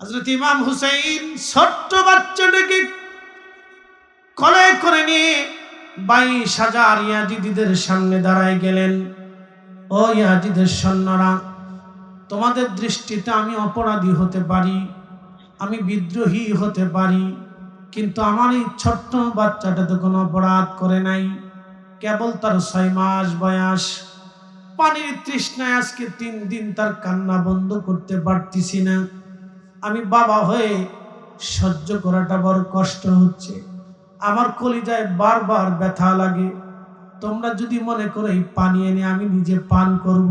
হযরত ইমাম হুসাইন ছোট্ট বাচ্চাটাকে কোলে করে নিয়ে 22,000 ইয়াজিদিদের সামনে দাঁড়ায় গেলেন। ও ইয়াজিদের সৈন্যরা, তোমাদের দৃষ্টিতে আমি অপরাধী হতে পারি, আমি বিদ্রোহী হতে পারি, কিন্তু আমার এই ছোট্ট বাচ্চাটা তো কোনো অপরাধ করে নাই, কেবল তার 6 মাস বয়স। পানির তৃষ্ণায় আজকে 3 দিন তার কান্না বন্ধ করতে পারতেছি না। আমি বাবা হয়ে সহ্য করাটা বড় কষ্ট হচ্ছে, আমার কলিজায় বারবার ব্যথা লাগে। তোমরা যদি মনে করো এই পানি এনে আমি নিজে পান করব,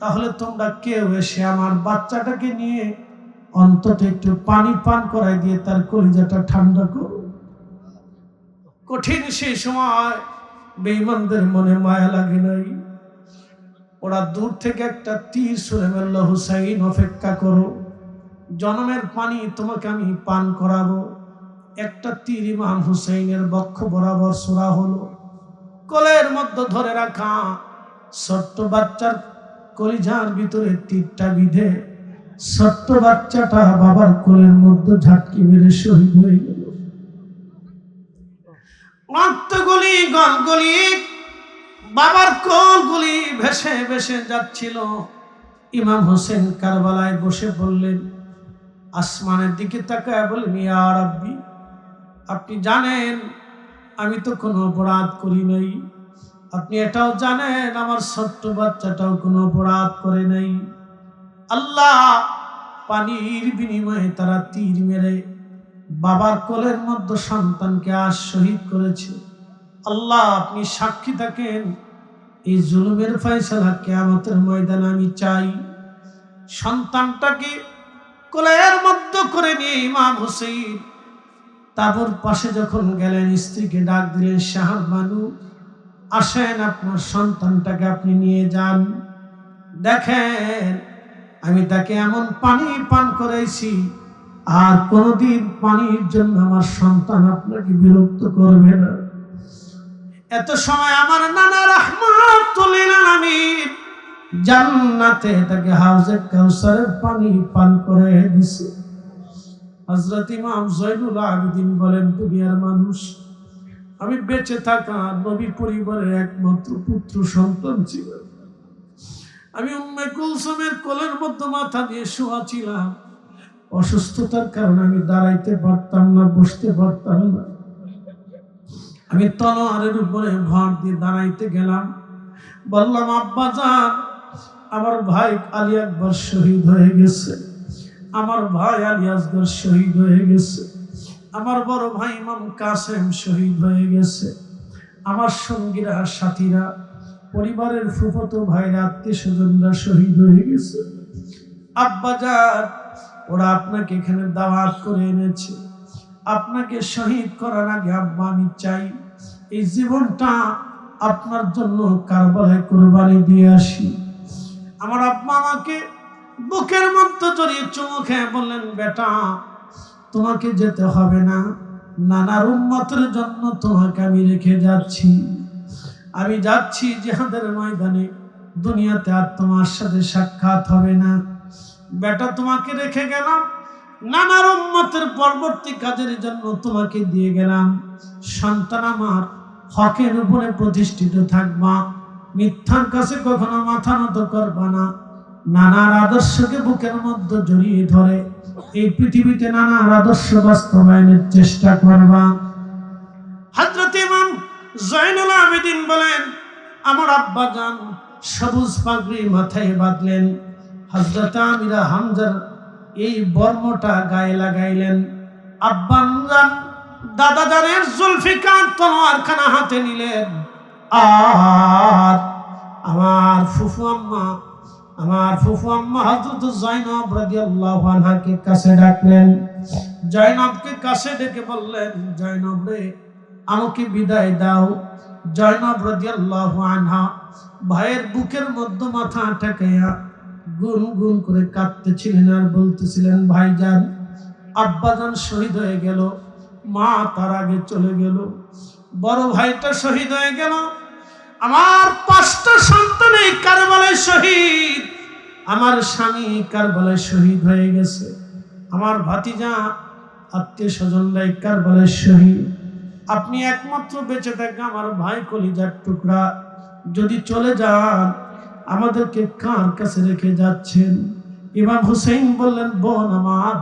তাহলে তোমরা কেউ এসে আমার বাচ্চাটাকে নিয়ে অন্তত একটু পানি পান করাই দিয়ে তার কলিজাটা ঠান্ডা করো। কঠিন সেই সময় বেঈমানদের মনে মায়া লাগে নাই। ওরা দূর থেকে একটা তীর ছুঁড়ে মারল, হুসাইন অপেক্ষা করো, জনমের পানি তোমাকে আমি পান করাবো। একটা তীর ইমাম হুসাইনের বক্ষ বরাবর ছোড়া হলো। কোলের মধ্যে ধরে রাখা ছোট্ট বাচ্চার কলিজার ভিতরে তীরটা বিঁধে ছোট্ট বাচ্চাটা বাবার কোলের মধ্যে ঝাটকি মেরে শহীদ হয়ে গেল। রক্তগুলি গলগলি বাবার কোলগুলি ভেসে ভেসে যাচ্ছিল। ইমাম হোসেন কারবালায় বসে বললেন, আসমানের দিকে তাকায় বললেন, ইয়া রাব্বি, আপনি জানেন আমি তো কোনো অপরাধ করি নাই, আপনি এটাও জানেন আমার ছোট্ট বাচ্চাটাও কোনো অপরাধ করে নাই। আল্লাহ পানির বিনিময়ে তারা তীর মেরে বাবার কোলের মধ্যে সন্তানকে আজ শহীদ করেছে। আল্লাহ আপনি সাক্ষী থাকেন, এই জুলুমের ফয়সালা কিয়ামতের ময়দানে আমি চাই। সন্তানটাকে কোলের মধ্যে করে নিয়ে ইমাম হুসাইন তাবুর পাশে যখন গেলেন, স্ত্রীকে ডাক দিলেন, শাহবানু আসেন, আপনার সন্তানটাকে আপনি নিয়ে যান। দেখেন আমি তাকে এমন পানি পান করাইছি, আর কোনদিন পানির জন্য আমার সন্তান আপনাকে বিরক্ত করবে না। এত সময় আমার নানা রাহমাতুল লিল আলামিন জান্নাতে তাকে হাউজে কাউসারের পানি পান করে দিছে। হযরত ইমাম জয়নুল আবেদিন বলেন, দুনিয়ার মানুষ, আমি বেঁচে থাকা নবী পরিবারের একমাত্র পুত্র সন্তান ছিলাম। আমি উম্মে কুলসুমের কোলের মধ্যে মাথা দিয়ে শোয়া ছিলাম। অসুস্থতার কারণে আমি দাঁড়াইতে পারতাম না, বসতে পারতাম না। আমি তলোয়ারের উপরে ভর দিয়ে দাঁড়াইতে গেলাম। বললাম, আব্বা জান, আমার ভাই আলী আকবর শহীদ হয়ে গেছে, আমার ভাই আলী আসগর শহীদ হয়ে গেছে, আমার বড় ভাই ইমাম কাসেম শহীদ হয়ে গেছে, আমার সঙ্গীরা সাথীরা পরিবারের ফুফতো ভাইরা আত্মীয় স্বজনরা শহীদ হয়ে গেছে। আব্বা জান, ওরা আপনাকে এখানে দাওয়াত করে এনেছে, আপনাকে শহীদ করার আগে আব্বা আমি চাই এই জীবনটা আপনার জন্য কারবালায় কুরবানি দিয়ে আসি। আমার আব্বা আমাকে বুকের মধ্যে জড়িয়ে চুমু খেয়ে বললেন, বেটা তোমাকে যেতে হবে না, নানার উম্মতের জন্য তোমাকে আমি রেখে যাচ্ছি। আমি যাচ্ছি জিহাদের ময়দানে, দুনিয়াতে আর তোমার সাথে সাক্ষাৎ হবে না। বেটা তোমাকে রেখে গেলাম, নানার উম্মতের পরবর্তী কাজের জন্য তোমাকে দিয়ে গেলাম। সন্তান আমার হকের উপরে প্রতিষ্ঠিত থাকবা, মিথ্যার কাছে কখনো মাথা নত করবা না। নানার আদর্শকে বুকের মধ্যে জড়িয়ে ধরে এই পৃথিবীতে নানার আদর্শ বাস্তবায়নের চেষ্টা করবা। হযরত ইমাম জয়নুল আবেদিন বলেন, আমার আব্বা জান সবুজ পাগড়ি মাথায় বাঁধলেন, হযরত আমিরা হামজার এই বর্মটা গায়ে লাগাইলেন। আব্বা জান দাদা জানের জুলফিকার তলোয়ারখানা হাতে নিলেন, আর আমার ফুফু আম্মা হযরত জয়নব রাদিয়াল্লাহু আনহাকে কাছে ডাকলেন। জয়নবকে কাছে ডেকে বললেন, জয়নব রে, আমাকে বিদায় দাও। জয়নব রাদিয়াল্লাহু আনহা ভাইয়ের বুকের মধ্যে মাথা ঠেকাইয়া গুনগুন করে কাঁদতেছিলেন আর বলতেছিলেন, ভাইজান আব্বাজান শহীদ হয়ে গেল, মা তার আগে চলে গেল, বড় ভাইটা শহীদ হয়ে গেল, আমার 5টা সন্তান এই কারবালায় শহীদ, আমার স্বামী কারবালায় শহীদ হয়ে গেছে, আমার ভাতিজা, আত্মীয় স্বজনরা কারবালার শহীদ, আপনি একমাত্র বেঁচে থাকা আমার ভাই কলিজার টুকরা, যদি চলে যান আমাদেরকে কার কাছে রেখে যাচ্ছেন? ইমাম হুসাইন বললেন, বোন আমার,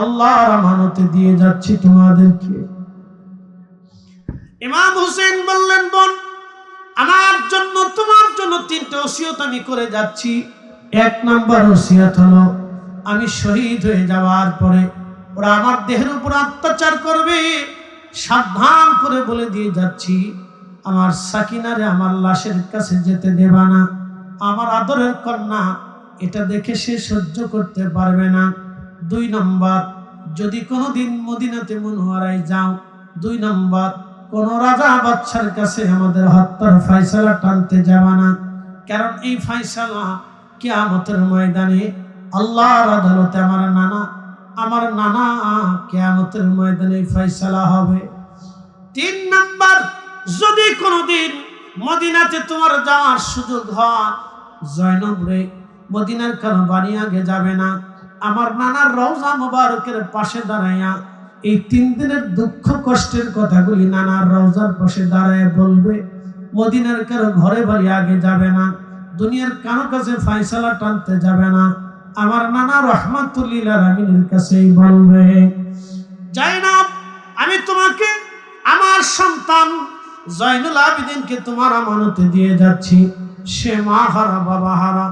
আল্লাহর আমানতে দিয়ে যাচ্ছি তোমাদেরকে। ইমাম হুসাইন বললেন, বোন আমার জন্য তোমার জন্য 3টে ওসিয়ত আমি করে যাচ্ছি। 1 নাম্বার ওসিয়ত হলো, আমি শহীদ হয়ে যাওয়ার পরে ওরা আমার দেহের উপর অত্যাচার করবে, সাবধান করে বলে দিয়ে যাচ্ছি, আমার সাকিনারে আমার লাশের কাছে যেতে দেবা না। আমার আদরের কন্যা, এটা দেখে সে সহ্য করতে পারবে না। 2 নাম্বার, যদি কোনোদিন মদিনাতে মুনওয়ারায় যাও, 2 নাম্বার, কোন রাজা বাদশার কাছে আমাদের হত্যার ফয়সালা টানতে যাবা না, কারণ এই ফয়সালা কিয়ামতের ময়দানে আল্লাহর আদালতে আমার নানা কিয়ামতের ময়দানে ফয়সালা হবে। 3 নাম্বার, যদি কোনোদিন মদিনাতে তোমার যাওয়ার সুযোগ হয়, জয়নব রে, মদিনার কারো বাড়ি আগে যাবে না, আমার নানার রওজা মুবারকের পাশে দাঁড়াইয়া এই 3 দিনের দুঃখ কষ্টের কথাগুলি নানার রওজার পাশে দাঁড়ায় বলবে। মদিনার কারো ঘরে বাড়ি আগে যাবে না, দুনিয়ার কারো কাছে ফয়সালা টানতে যাবে না, আমার নানা রহমাতুল্লিল আলামিনের কাছেই বলবে। জাইনাব, আমি তোমাকে আমার সন্তান জয়নুল আবেদিনকে তোমার আমানতে দিয়ে যাচ্ছি। সে মা হারা, বাবা হারা,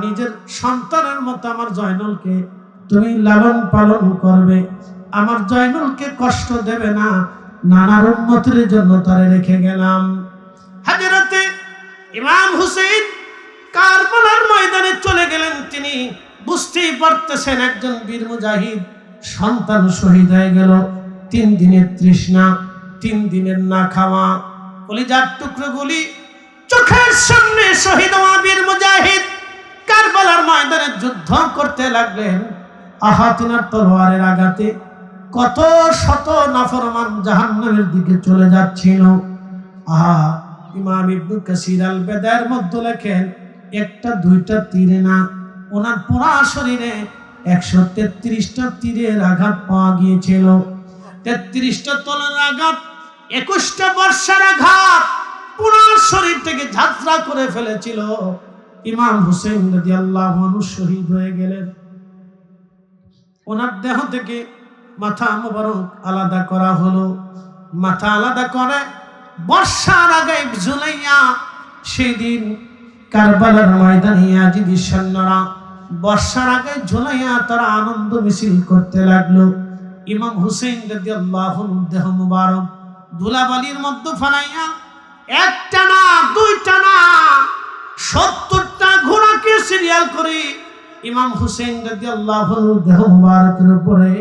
নিজের সন্তানের মতো আমার জয়নুলকে তুমি লালন পালন করবে, আমার জয়নুলকে কষ্ট দেবে না, নানার উম্মতের জন্য তারে রেখে গেলাম। হযরতে ইমাম হুসাইন কারবালার ময়দানে চলে গেলেন। তিনি বুঝতেই পারতেছেন একজন বীর মুজাহিদ সন্তান শহীদ হয়ে গেল। 3 দিনের তৃষ্ণা, 3 দিনের না খাওয়া, কলিজার টুকরোগুলি চোখের সামনে শহীদ হওয়া বীর মুজাহিদ কারবালার ময়দানে যুদ্ধ করতে লাগলেন। তিনার তলোয়ারের আঘাতে কত শত নাফরমান জাহান্নামের দিকে চলে যাচ্ছিল। ইমাম ইবনে কাসির আল বেদায়ের মধ্যে লেখেন, 1টা 2টা তীরে না, ওনার পুরা শরীরে 133টা তীরের আঘাত পাওয়া গিয়েছিল। 33টা তলোয়ারের আঘাত, 21টা বর্ষার আঘাত পুরা শরীর থেকে ঝাঁঝরা করে ফেলেছিল। ইমাম হুসাইন রাদিয়াল্লাহু আনহু শহীদ হয়ে গেলেন। ওনার দেহ থেকে মাথা মুবারক আলাদা করা হলো। মাথা আলাদা করে বর্ষার আগে ঝুলাইয়া, সেই দিন কারবালার ময়দানে ইয়াজিদি সৈন্যরা বর্ষার আগে ঝুলাইয়া তারা আনন্দ মিছিল করতে লাগলো। ইমাম হুসাইন রাদিয়াল্লাহু আনহু দেহ মুবারক ধুলাবালির মধ্যে ফালাইয়া 1টা না 2টা না 70টা ঘোড়াকে সিরিয়াল করে ইমাম হুসাইন রাদিয়াল্লাহু আনহু দেহ মুবারকের উপরে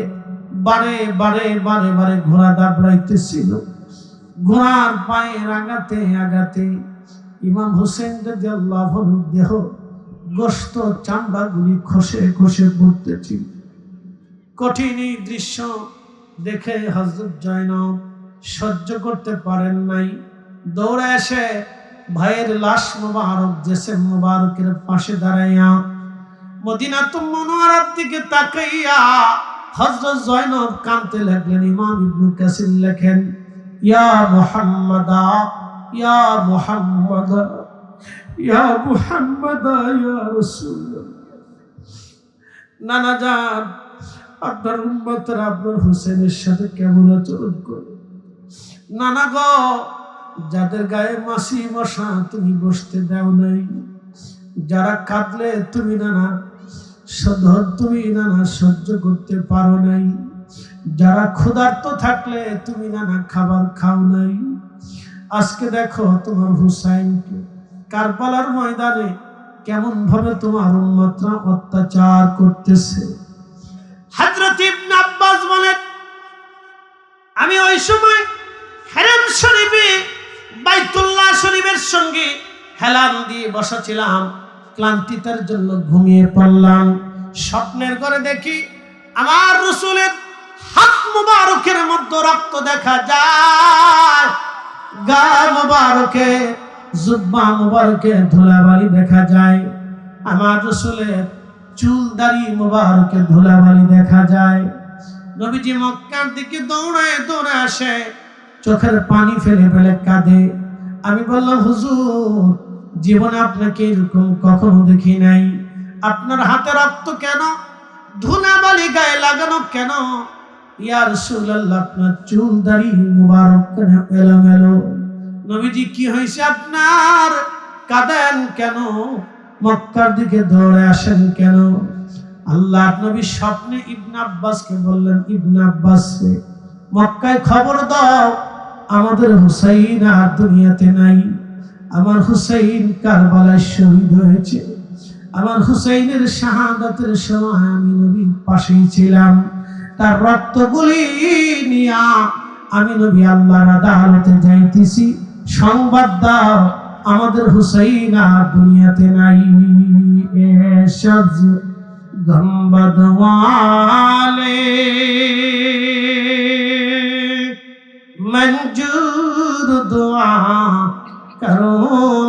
বারে বারে বারে বারে ঘোড়া দাবড়াইতেছিল। ঘোড়ার পায়ের আঘাতে আঘাতে ইমাম হুসাইন রাদিয়াল্লাহু আনহু দেহ গোশত চামড়াগুলি খসে খসে পড়তেছিল। কঠিন এই দৃশ্য দেখে হযরত জয়নব সহ্য করতে পারেন নাই, দৌড়ে এসে ভাইয়ের লাশ মুবারক জেসেম মুবারকের পাশে দাঁড়াইয়া মদিনাতুল মুনওয়ারার দিকে তাকাইয়া হযরত জয়নব কাঁদতে লাগলেন। ইমাম ইবনে কাসির লেখেন, ইয়া মুহাম্মাদা, ইয়া মুহাম্মাদা, ইয়া মুহাম্মাদা, ইয়া রাসূলুল্লাহ। নানা জান, আপনার উম্মতরা আপনার হুসাইনের সাথে কেমন আচরণ করে? নানা গো, যাদের গায়ে মাছি মশা তুমি বসতে দাও নাই, যারা কাঁদলে তুমি নানা সহ্য করতে পারো নাই, যারা ক্ষুধার্ত থাকলে তুমি নানা খাবার খাও নাই, আজকে দেখো তোমার হুসাইনকে কারবালার ময়দানে কেমন ভাবে তোমার উম্মতরা অত্যাচার করতেছে। হযরত ইবনে আব্বাস বলেন, আমি ওই সময় হারাম শরীফে বাইতুল্লাহ শরীফের সঙ্গে হেলান দিয়ে বসা ছিলাম, ক্লান্তিতার জন্য ঘুমিয়ে পড়লাম। স্বপ্নের ঘরে দেখি আমার রাসূলের হাত মুবারকের মধ্যে রক্ত দেখা যায়, গা মুবারকে জুব্বা মুবারকে ধুলাবালি দেখা যায়। আমার রাসূলের চুল দাড়ি মুবারকে ধুলাবালি দেখা যায়। নবীজি মক্কার দিকে দৌড়ায় দৌড়ে আসে, চোখের পানি ফেলে ফেলে কাঁদে। আমি বললাম, হুজুর, জীবনে আপনাকে এরকম কখনো দেখি নাই। আপনার হাতে রক্ত কেন? ধুলাবালি গায়ে লাগানো কেন? ইয়া রাসূলুল্লাহ, আপনার চুল দাড়ি মুবারক কেন এলোমেলো? নবীজি, কি হয়েছে আপনার? কাঁদেন কেন? মক্কার দিকে দৌড়ে আসেন কেন? আল্লাহ নবী স্বপ্নে ইবনে আব্বাসকে বললেন, ইবনে আব্বাস, মক্কায় খবর দাও, আমাদের হুসাইন আর দুনিয়াতে নাই। আমার হুসাইন কারবালায় শহীদ হয়েছে। আমার হুসাইনের শাহাদাতের সময় আমি নবীর পাশেই ছিলাম। তার রক্তগুলি নিয়া আমি নবী আল্লাহর আদালতে যাইতেছি। সংবাদ দাও, আমাদের হুসাইন আর দুনিয়াতে নাই। এসব গম্বদ ওয়ালে মঞ্জুর দুআ করো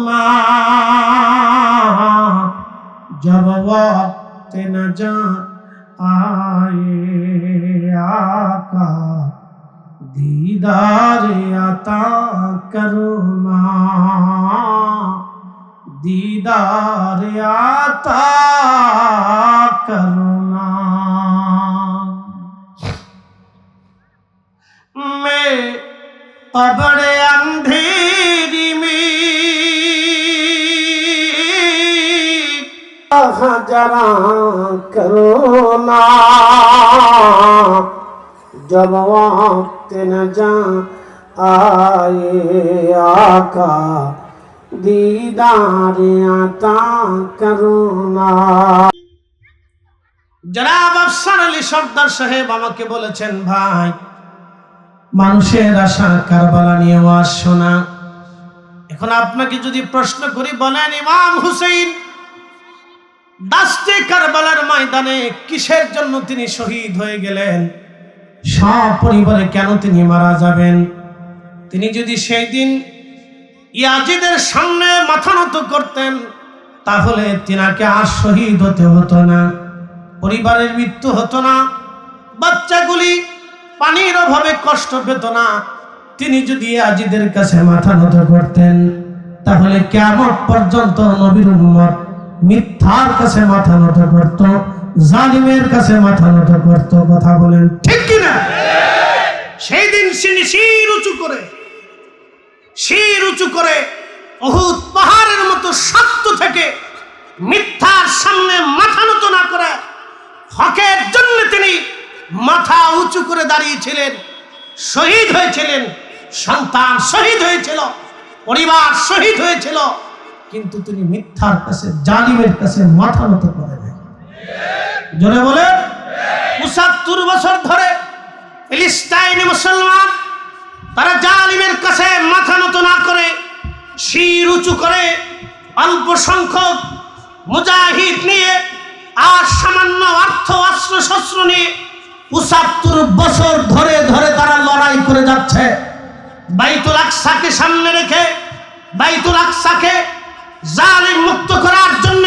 না, जब वक्त न जा आए आका दीदार अता करो ना, दीदार अता करो ना। मैं कब्र अंधेरी में जरा करो ना, जब वक्त न जा आए आका दीदार अता करो ना। জনাব আফসার আলী সর্দার সাহেব আমাকে বলেছেন, ভাই, মানুষের আশা কারবালা নিয়ে ওয়াজ শোনা। এখন আপনাকে যদি প্রশ্ন করি, বলেন ইমাম হুসাইন দাস্তে কারবালার ময়দানে কিসের জন্য তিনি শহীদ হয়ে গেলেন? সপরিবারে কেন তিনি মারা যাবেন? তিনি যদি সেই দিন ইয়াজিদের সামনে মাথা নত করতেন, তাহলে তিনাকে আর শহীদ হতে হতো না, পরিবারের মৃত্যু হতো না, বাচ্চাগুলি পানির অভাবে কষ্ট পেত না। তিনি যদি ইয়াজিদের কাছে মাথা নত করতেন, তাহলে কিয়ামত পর্যন্ত নবীর উম্মত মিথ্যার কাছে মাথা নত করত, জালিমের কাছে মাথা নত করত। কথা বলেন ঠিক কিনা? সেই দিন তিনি শির উঁচু করে উহুদ পাহাড়ের মতো শক্ত থেকে মিথ্যার সামনে মাথা নত না করে হকের জন্য তিনি মাথা উঁচু করে দাঁড়িয়েছিলেন, শহীদ হয়েছিলেন। সন্তান শহীদ হয়েছিল, পরিবার শহীদ হয়েছিল, কিন্তু তিনি মিথ্যার কাছে, জালিমের কাছে মাথা নত করে নাই। জোরে বলে, ৭৫ বছর ধরে ফিলিস্তিনি মুসলমান তারা জালিমের কাছে মাথা নত না করে শির উঁচু করে অল্প সংখ্যক মুজাহিদ নিয়ে আর সামান্য অর্থ অস্ত্র শস্ত্র নিয়ে ৭৫ বছর ধরে ধরে তারা লড়াই করে যাচ্ছে। বাইতুল আকসাকে সামনে রেখে, বাইতুল আকসাকে জালিম মুক্ত করার জন্য,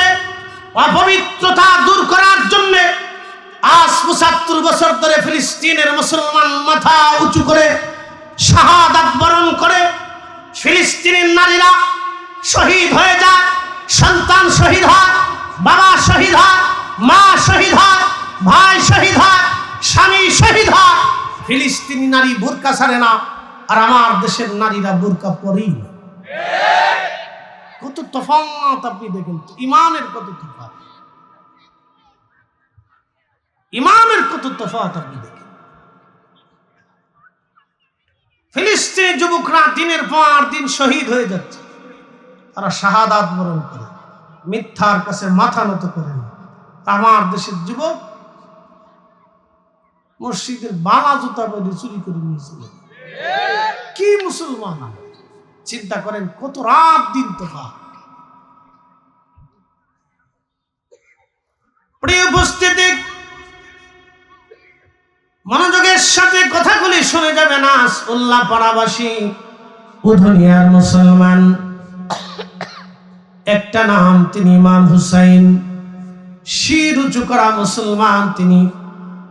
অপবিত্রতা দূর করার জন্য আজ ৭৫ বছর ধরে ফিলিস্তিনের মুসলমান মাথা উঁচু করে শাহাদাত বরণ করে। ফিলিস্তিনের নারীরা শহীদ হয়ে যায়, সন্তান শহীদ হয়, বাবা শহীদ হয়, মা শহীদ হয়, ভাই শহীদ হয়, স্বামী শহীদ হয়। ফিলিস্তিনি নারী বোরকা ছাড়ে না, আর আমার দেশের নারীরা বোরকা পরেই না। কত তফাৎ আপনি দেখেন, ইমানের কত তফাৎ, ইমানের কত তফাৎ আপনি দেখেন। ফিলিস্তিনি যুবকরা দিনের পর দিন শহীদ হয়ে যাচ্ছে, তারা শাহাদাত বরণ করে, মিথ্যার কাছে মাথা নত করে না। আমার দেশের যুবক মসজিদের বালা জুতা বেঁধে চুরি করে নিয়েছিল। কি মুসলমান! চিন্তা করেন কত রাত দিন তফাৎ। প্রিয় উপস্থিতি, মনোযোগের সাথে কথাগুলি শুনে যাবেন। আজ উল্লাহ পাড়াবাসী, উধনিয়ার মুসলমান, একটা নাম তিনি ইমাম হুসাইন। শির উঁচু করা মুসলমান,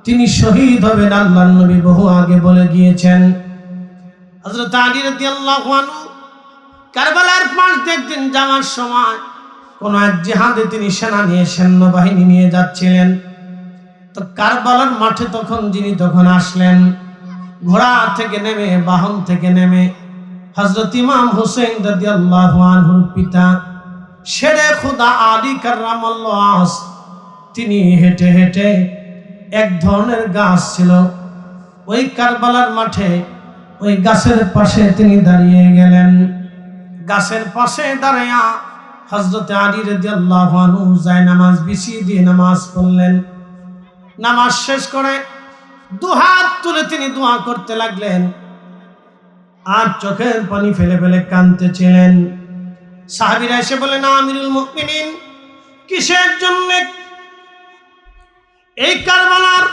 তিনি শহীদ হবেন। আল্লাহর নবী বহু আগে বলে গিয়েছেন। হযরত আলী রাদিয়াল্লাহু আনহু কারবালার পাশ দিয়ে একদিন যাওয়ার সময় কোন এক জিহাদে তিনি সেনা নিয়ে, সৈন্যবাহিনী নিয়ে যাচ্ছিলেন। তো কারবালার মাঠে তখন আসলেন, ঘোড়া থেকে নেমে, বাহন থেকে নেমে হযরত ইমাম হুসাইন রাদিয়াল্লাহু আনহুর পিতা শেরে খুদা আলী কাররামাল্লাহু ওয়াজ, তিনি হেঁটে হেঁটে, এক ধরনের গাছ ছিল ওই কারবালার মাঠে, ওই গাছের পাশে তিনি দাঁড়িয়ে গেলেন। গাছের পাশে দাঁড়ায়া হযরত আলী রাদিয়াল্লাহু আনহু নামাজ বিছিয়ে দিয়ে নামাজ পড়লেন। নামাজ শেষ করে দুহাত তুলে তিনি দোয়া করতে লাগলেন আর চোখের পানি ফেলে ফেলে কাঁদতেছিলেন। সাহাবীরা এসে বলেন, আমিরুল মুমিনিন, কিসের জন্য এই কারবালার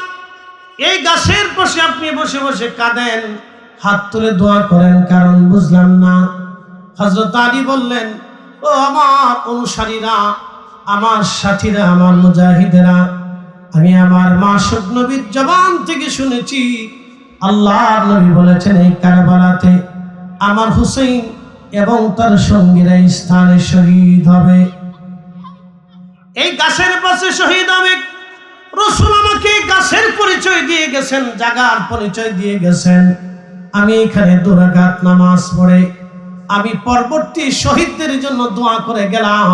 এই গাছের পাশে আপনি বসে বসে কাঁদেন, হাত তুলে দোয়া করেন, কারণ বুঝলাম না। হযরত আলী বললেন, ও আমার অনুসারীরা, আমার সাথীরা, আমার মুজাহিদেরা, আমি আমার মাসুক নবীর জবান থেকে শুনেছি আল্লাহর নবী বলেছেন এই কারবালাতে আমার হুসাইন এবং তার সঙ্গীরা এই স্থানে শহীদ হবে, এই গাছের পাশে শহীদ হবে। রাসূল আমাকে গাছের পরিচয় দিয়ে গেছেন, জায়গার পরিচয় দিয়ে গেছেন। আমি এখানে 2 রাকাত নামাজ পড়ে আমি পরবর্তী শহীদদের জন্য দোয়া করে গেলাম,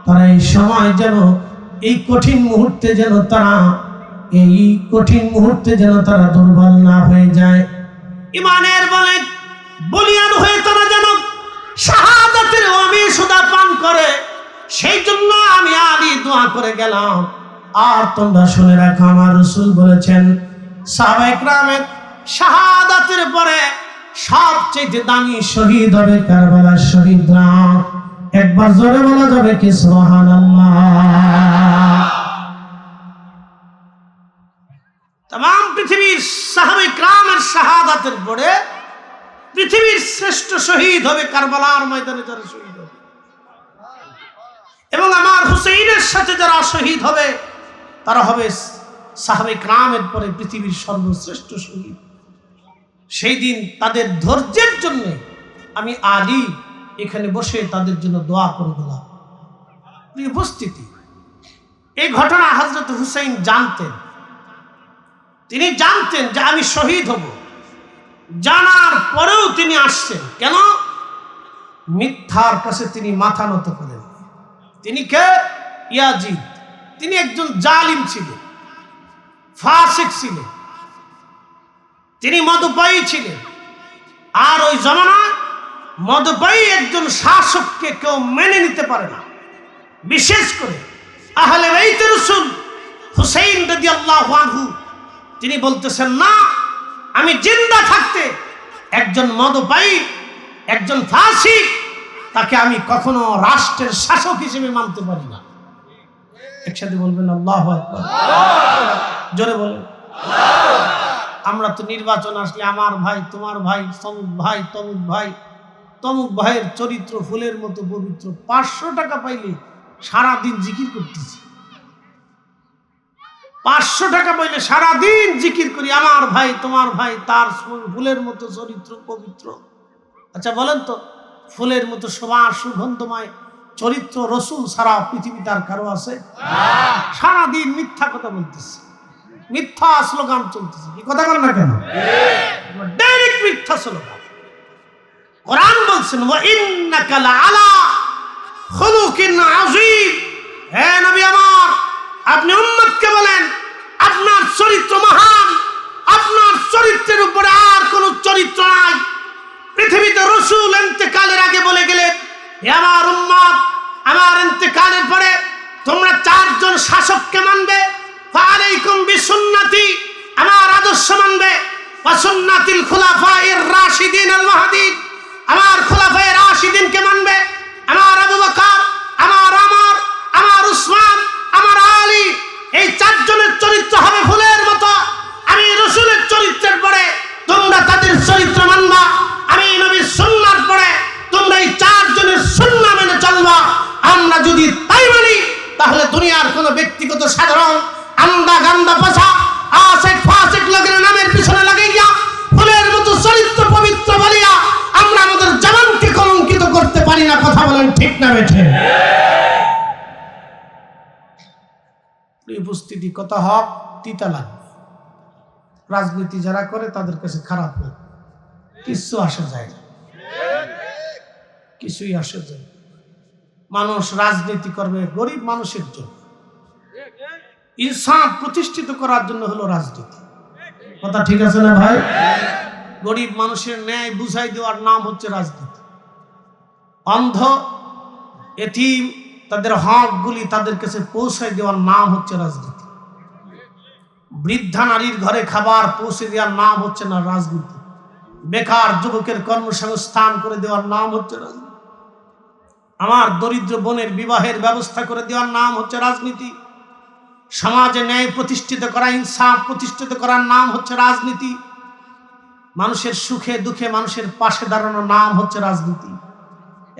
তারা এই সময় যেন, এই কঠিন মুহূর্তে যেন তারা দুর্বল না হয়ে যায়, ইমানের বলে বলিয়ান হয়ে তারা যেন শাহাদাতের অমিশুদা পান করে, সেই জন্য আমি আলী দোয়া করে গেলাম। আর তোমরা শুনে রাখো, আমার রাসূল বলেছেন সাহাবায়ে কেরামের শাহাদাতের পরে সবচেয়ে দামি শহীদ হবে কারবালার শহীদরা। একবার জোরে বলা যাবে কি সুবহানাল্লাহ? तमाम পৃথিবীর সাহাবায়ে কেরামের শাহাদাতের পরে পৃথিবীর শ্রেষ্ঠ শহীদ হবে কারবালার ময়দানে যারা শহীদ হবে, এবং আমার হুসাইনের সাথে যারা শহীদ হবে তারা হবে সাহাবায়ে কেরামের পরে পৃথিবীর সর্বশ্রেষ্ঠ শহীদ। সেই দিন তাদের ধৈর্যের জন্য আমি আলী এখানে বসে তাদের জন্য দোয়া করে দিলাম। প্রিয় উপস্থিতি, এই ঘটনা হযরত হুসাইন জানতেন। তিনি জানতেন যে আমি শহীদ হব, জানার পরেও তিনি আসছেন কেন? মিথ্যার কাছে তিনি মাথা নত করেন। তিনি কে? ইয়াজিদ। তিনি একজন জালিম ছিলেন, ফাসিক ছিলেন, তিনি মদপায়ী ছিলেন। আর ওই জমানায় মদপায়ী একজন শাসককে কেউ মেনে নিতে পারে না, বিশেষ করে আহলে বাইতের রাসূল হুসাইন রাদিয়াল্লাহু আনহু। তিনি বলতেছেন, না, আমি জিন্দা থাকতে একজন মদপায়ী, একজন ফাসিক, তাকে আমি কখনো রাষ্ট্রের শাসক হিসেবে মানতে পারি না। একসাথে বলবেন আল্লাহু আকবার, জোরে বলেন। আমরা তো নির্বাচন আসলে আমার ভাই, তোমার ভাই, তমুক ভাই, তমুক ভাই, তমুক ভাইয়ের চরিত্র ফুলের মতো পবিত্র, 500 টাকা পাইলে সারাদিন জিকির করতেছি। 500 টাকা পাইলে সারাদিন জিকির করি, আমার ভাই, তোমার ভাই, তার ফুলের মতো চরিত্র পবিত্র। আচ্ছা বলেন তো, ফুলের মতো সুবাস সুগন্ধময় চরিত্র রাসূল সারা পৃথিবীতে আর কারো আছে? সারাদিন মিথ্যা কথা বলতেছে, মিথ্যা স্লোগান চলতেছে। কি কথা বলেন না কেন? ডাইরেক্ট মিথ্যা স্লোগান। কোরআন বলছেন, ওয়া ইন্নাকা লাআলা খুলুকিন আযীম। হে নবী আমার, আপনি উম্মতকে বলেন আপনার চরিত্র মহান, আপনার চরিত্রের উপরে আর কোন চরিত্র নাই। পৃথিবীতে রাসূল ইন্তেকালের আগে বলে গেলেন, হে আমার উম্মত, আমার ইন্তেকালের পরে তোমরা 4 জন শাসককে মানবে। ফাআলাইকুম বিসুন্নতি, আমার আদর্শ মানবে, ওয়া সুন্নাতিল খুলাফায়ে রাশিদিন আল মাহদিন, আমার খুলাফায়ে রাশিদিনকে মানবে। আমার আবু বকর, আমার ওমর, আমার উসমান, আমার আলী, এই 4 জনের চরিত্র হবে ফুলের মতো। আমি রাসূলের চরিত্রের পরে তোমরা তাদের চরিত্র মানবা, আমি নবীর সুন্নাহর পরে তোমরা এই 4 জনের সুন্নাহ মেনে চলবা। আমরা যদি তাই মানি, তাহলে দুনিয়ার কোনো ব্যক্তিগত ঠিক না বেঠে? উপস্থিতি কথা হক তিতা লাগবে। রাজনীতি যারা করে তাদের কাছে খারাপ লাগে, কিছু আসা যায় না, কিছুই আসা যায়। মানুষ রাজনীতি করবে গরিব মানুষের জন্য, ইনসাফ প্রতিষ্ঠিত করার জন্য হলো রাজনীতি। কথা ঠিক আছে না ভাই? গরিব মানুষের ন্যায় বুঝাই দেওয়ার নাম হচ্ছে রাজনীতি। অন্ধ এতিম তাদের হকগুলি তাদের কাছে পৌঁছাই দেওয়ার নাম হচ্ছে রাজনীতি। বৃদ্ধা নারীর ঘরে খাবার পৌঁছে দেওয়ার নাম হচ্ছে না রাজনীতি। বেকার যুবকের কর্মসংস্থান করে দেওয়ার নাম হচ্ছে রাজনীতি। আমার দরিদ্র বোনের বিবাহের ব্যবস্থা করে দেওয়ার নাম হচ্ছে রাজনীতি। সমাজে ন্যায় প্রতিষ্ঠিত করা, ইনসাফ প্রতিষ্ঠিত করার নাম হচ্ছে রাজনীতি। মানুষের সুখে দুঃখে মানুষের পাশে দাঁড়ানোর নাম হচ্ছে রাজনীতি।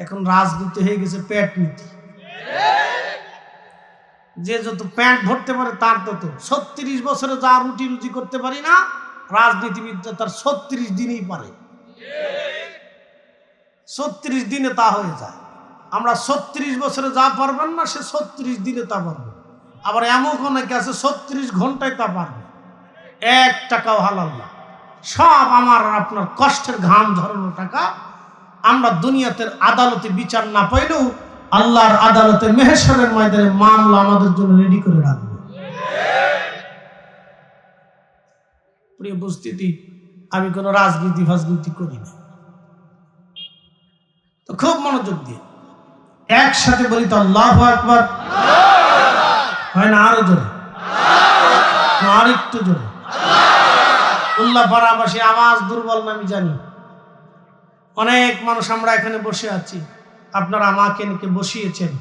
এখন রাজনীতি হয়ে গেছে পেট নীতি। যে যত প্যান্ট ভরতে পারে তার তত। 36 বছরে যা রুটি রুজি করতে পারি না, রাজনীতিবিদ তার 36 দিনেই পারে। 36 দিনে তা হয়ে যায়। আমরা 36 বছরে যা পারবেন না, সে 36 দিনে তা পারবে। আবার এমন অনেকে আছে 36 ঘন্টায় তা পারবে। 1 টাকাও হালাল না, সব আমার আর আপনার কষ্টের ঘাম ঝরানো টাকা। আমরা দুনিয়াতে আদালতে বিচার না পাইলেও আল্লাহর আদালতে মেহশরের ময়দানে মামলা আমাদের জন্য রেডি করে রাখবে। প্রিয় উপস্থিতি, আমি কোনো রাজনীতি করি না, তো খুব মনোযোগ দিয়ে একসাথে বলি তো আল্লাহু আকবার। হয় না? আরো জোরে, আর একটু জোরে। উল্লাহ পাড়াবাসী আওয়াজ দুর্বল না আমি জানি। অনেক মানুষ আমরা এখানে বসে আছি, আপনারা আমাকে নিয়ে বসিয়েছেন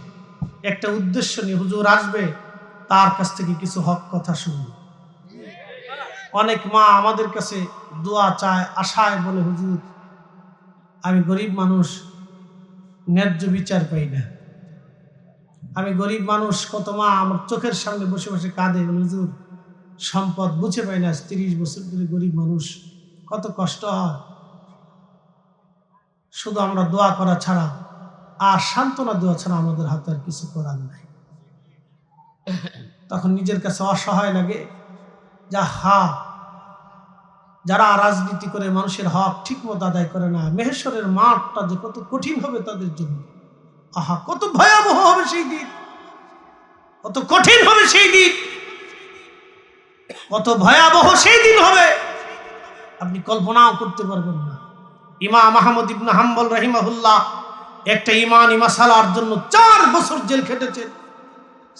একটা উদ্দেশ্য নিয়ে। হুজুর আসবে, তার কাছ থেকে কিছু হক কথা শুনব। অনেক মা আমাদের কাছে দোয়া চায়, আশায় বলে, হুজুর আমি গরিব মানুষ, ন্যায্য বিচার পাই না। আমি গরিব মানুষ। কত মা আমার চোখের সামনে বসে বসে কাঁদে, হুজুর সম্পদ বুঝে পাই না, 30 বছর ধরে গরিব মানুষ, কত কষ্ট হয়। শুধু আমরা দোয়া করা ছাড়া আর সান্ত্বনা দেওয়া ছাড়া আমাদের হাতে আর কিছু করার নাই। তখন নিজের কাছে অসহায় লাগে, যারা রাজনীতি করে মানুষের হক ঠিক মতো আদায় করে না, মেহেশ্বরের মাঠটা যে কত কঠিন হবে তাদের জন্য। আহা, কত ভয়াবহ হবে সেই দিন, কত কঠিন হবে সেই দিন, কত ভয়াবহ সেই দিন হবে, আপনি কল্পনাও করতে পারবেন না। ইমাম আহমদ ইবনে হাম্বল রাহিমাহুল্লাহ একটা ইমানি মাসালার জন্য 4 বছর জেল খেটেছেন।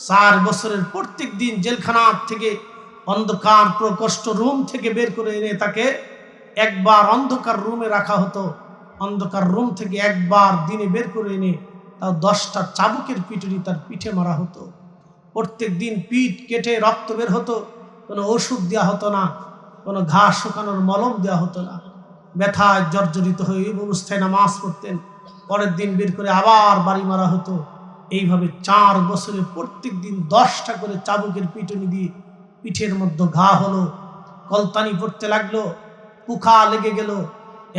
4 বছরের প্রত্যেক দিন জেলখানা থেকে অন্ধকার প্রকোষ্ঠ রুম থেকে বের করে এনে তাকে একবার অন্ধকার রুমে রাখা হতো। অন্ধকার রুম থেকে একবার দিনে বের করে এনে তাও 10টা চাবুকের পিটুনি তার পিঠে মারা হতো। প্রত্যেক দিন পিঠ কেটে রক্ত বের হতো, কোনো ওষুধ দেওয়া হতো না, কোনো ঘাস শুকানোর মলম দেওয়া হতো না। ব্যথায় জর্জরিত হয়ে এই অবস্থায় নামাজ পড়তেন। পরের দিন বের করে আবার বাড়ি মারা হতো। এইভাবে 4 বছরে প্রত্যেক দিন 10টা করে চাবুকের পিটুনি দিয়ে পিঠের মধ্যে ঘা হলো, কলতানি পড়তে লাগলো, পুখা লেগে গেল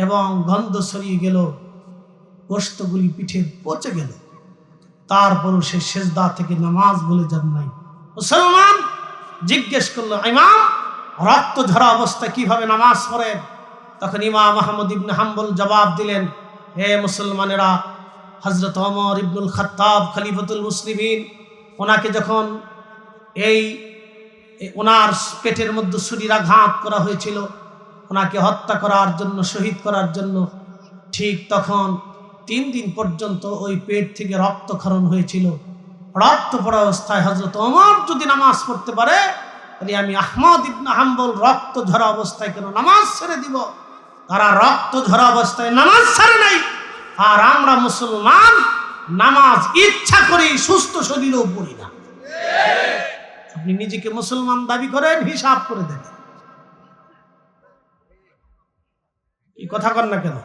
এবং গন্ধ ছড়িয়ে গেল, গোশতগুলি পিঠে পচে গেল। তারপরও সে সেজদা থেকে নামাজ বলে যান নাই। মুসলমান জিজ্ঞেস করলো, ইমাম রক্ত ঝরা অবস্থায় কিভাবে নামাজ পড়েন? তখন ইমাম আহমদ ইবনে হাম্বল জবাব দিলেন, হে মুসলমানেরা, হযরত ওমর ইবনুল খাত্তাব খলিফাতুল মুসলিমিন, ওনাকে যখন ওনার পেটের মধ্যে ছুরির আঘাত করা হয়েছিল ওনাকে হত্যা করার জন্য, শহীদ করার জন্য, ঠিক তখন 3 দিন পর্যন্ত ওই পেট থেকে রক্তক্ষরণ হয়েছিল। রক্ত পড়া অবস্থায় হযরত ওমর যদি নামাজ পড়তে পারে, তাহলে আমি আহমদ ইবনে হাম্বল রক্ত ঝরা অবস্থায় কেন নামাজ ছেড়ে দিব? তারা রক্ত ঝরা অবস্থায় নামাজ ছাড়ে নাই, আর আমরা মুসলমান নামাজ ইচ্ছা করে সুস্থ শরীরেও পড়ি না। আপনি নিজেকে মুসলমান দাবি করেন, হিসাব করে দেখেন। এই কথা কন না কেন?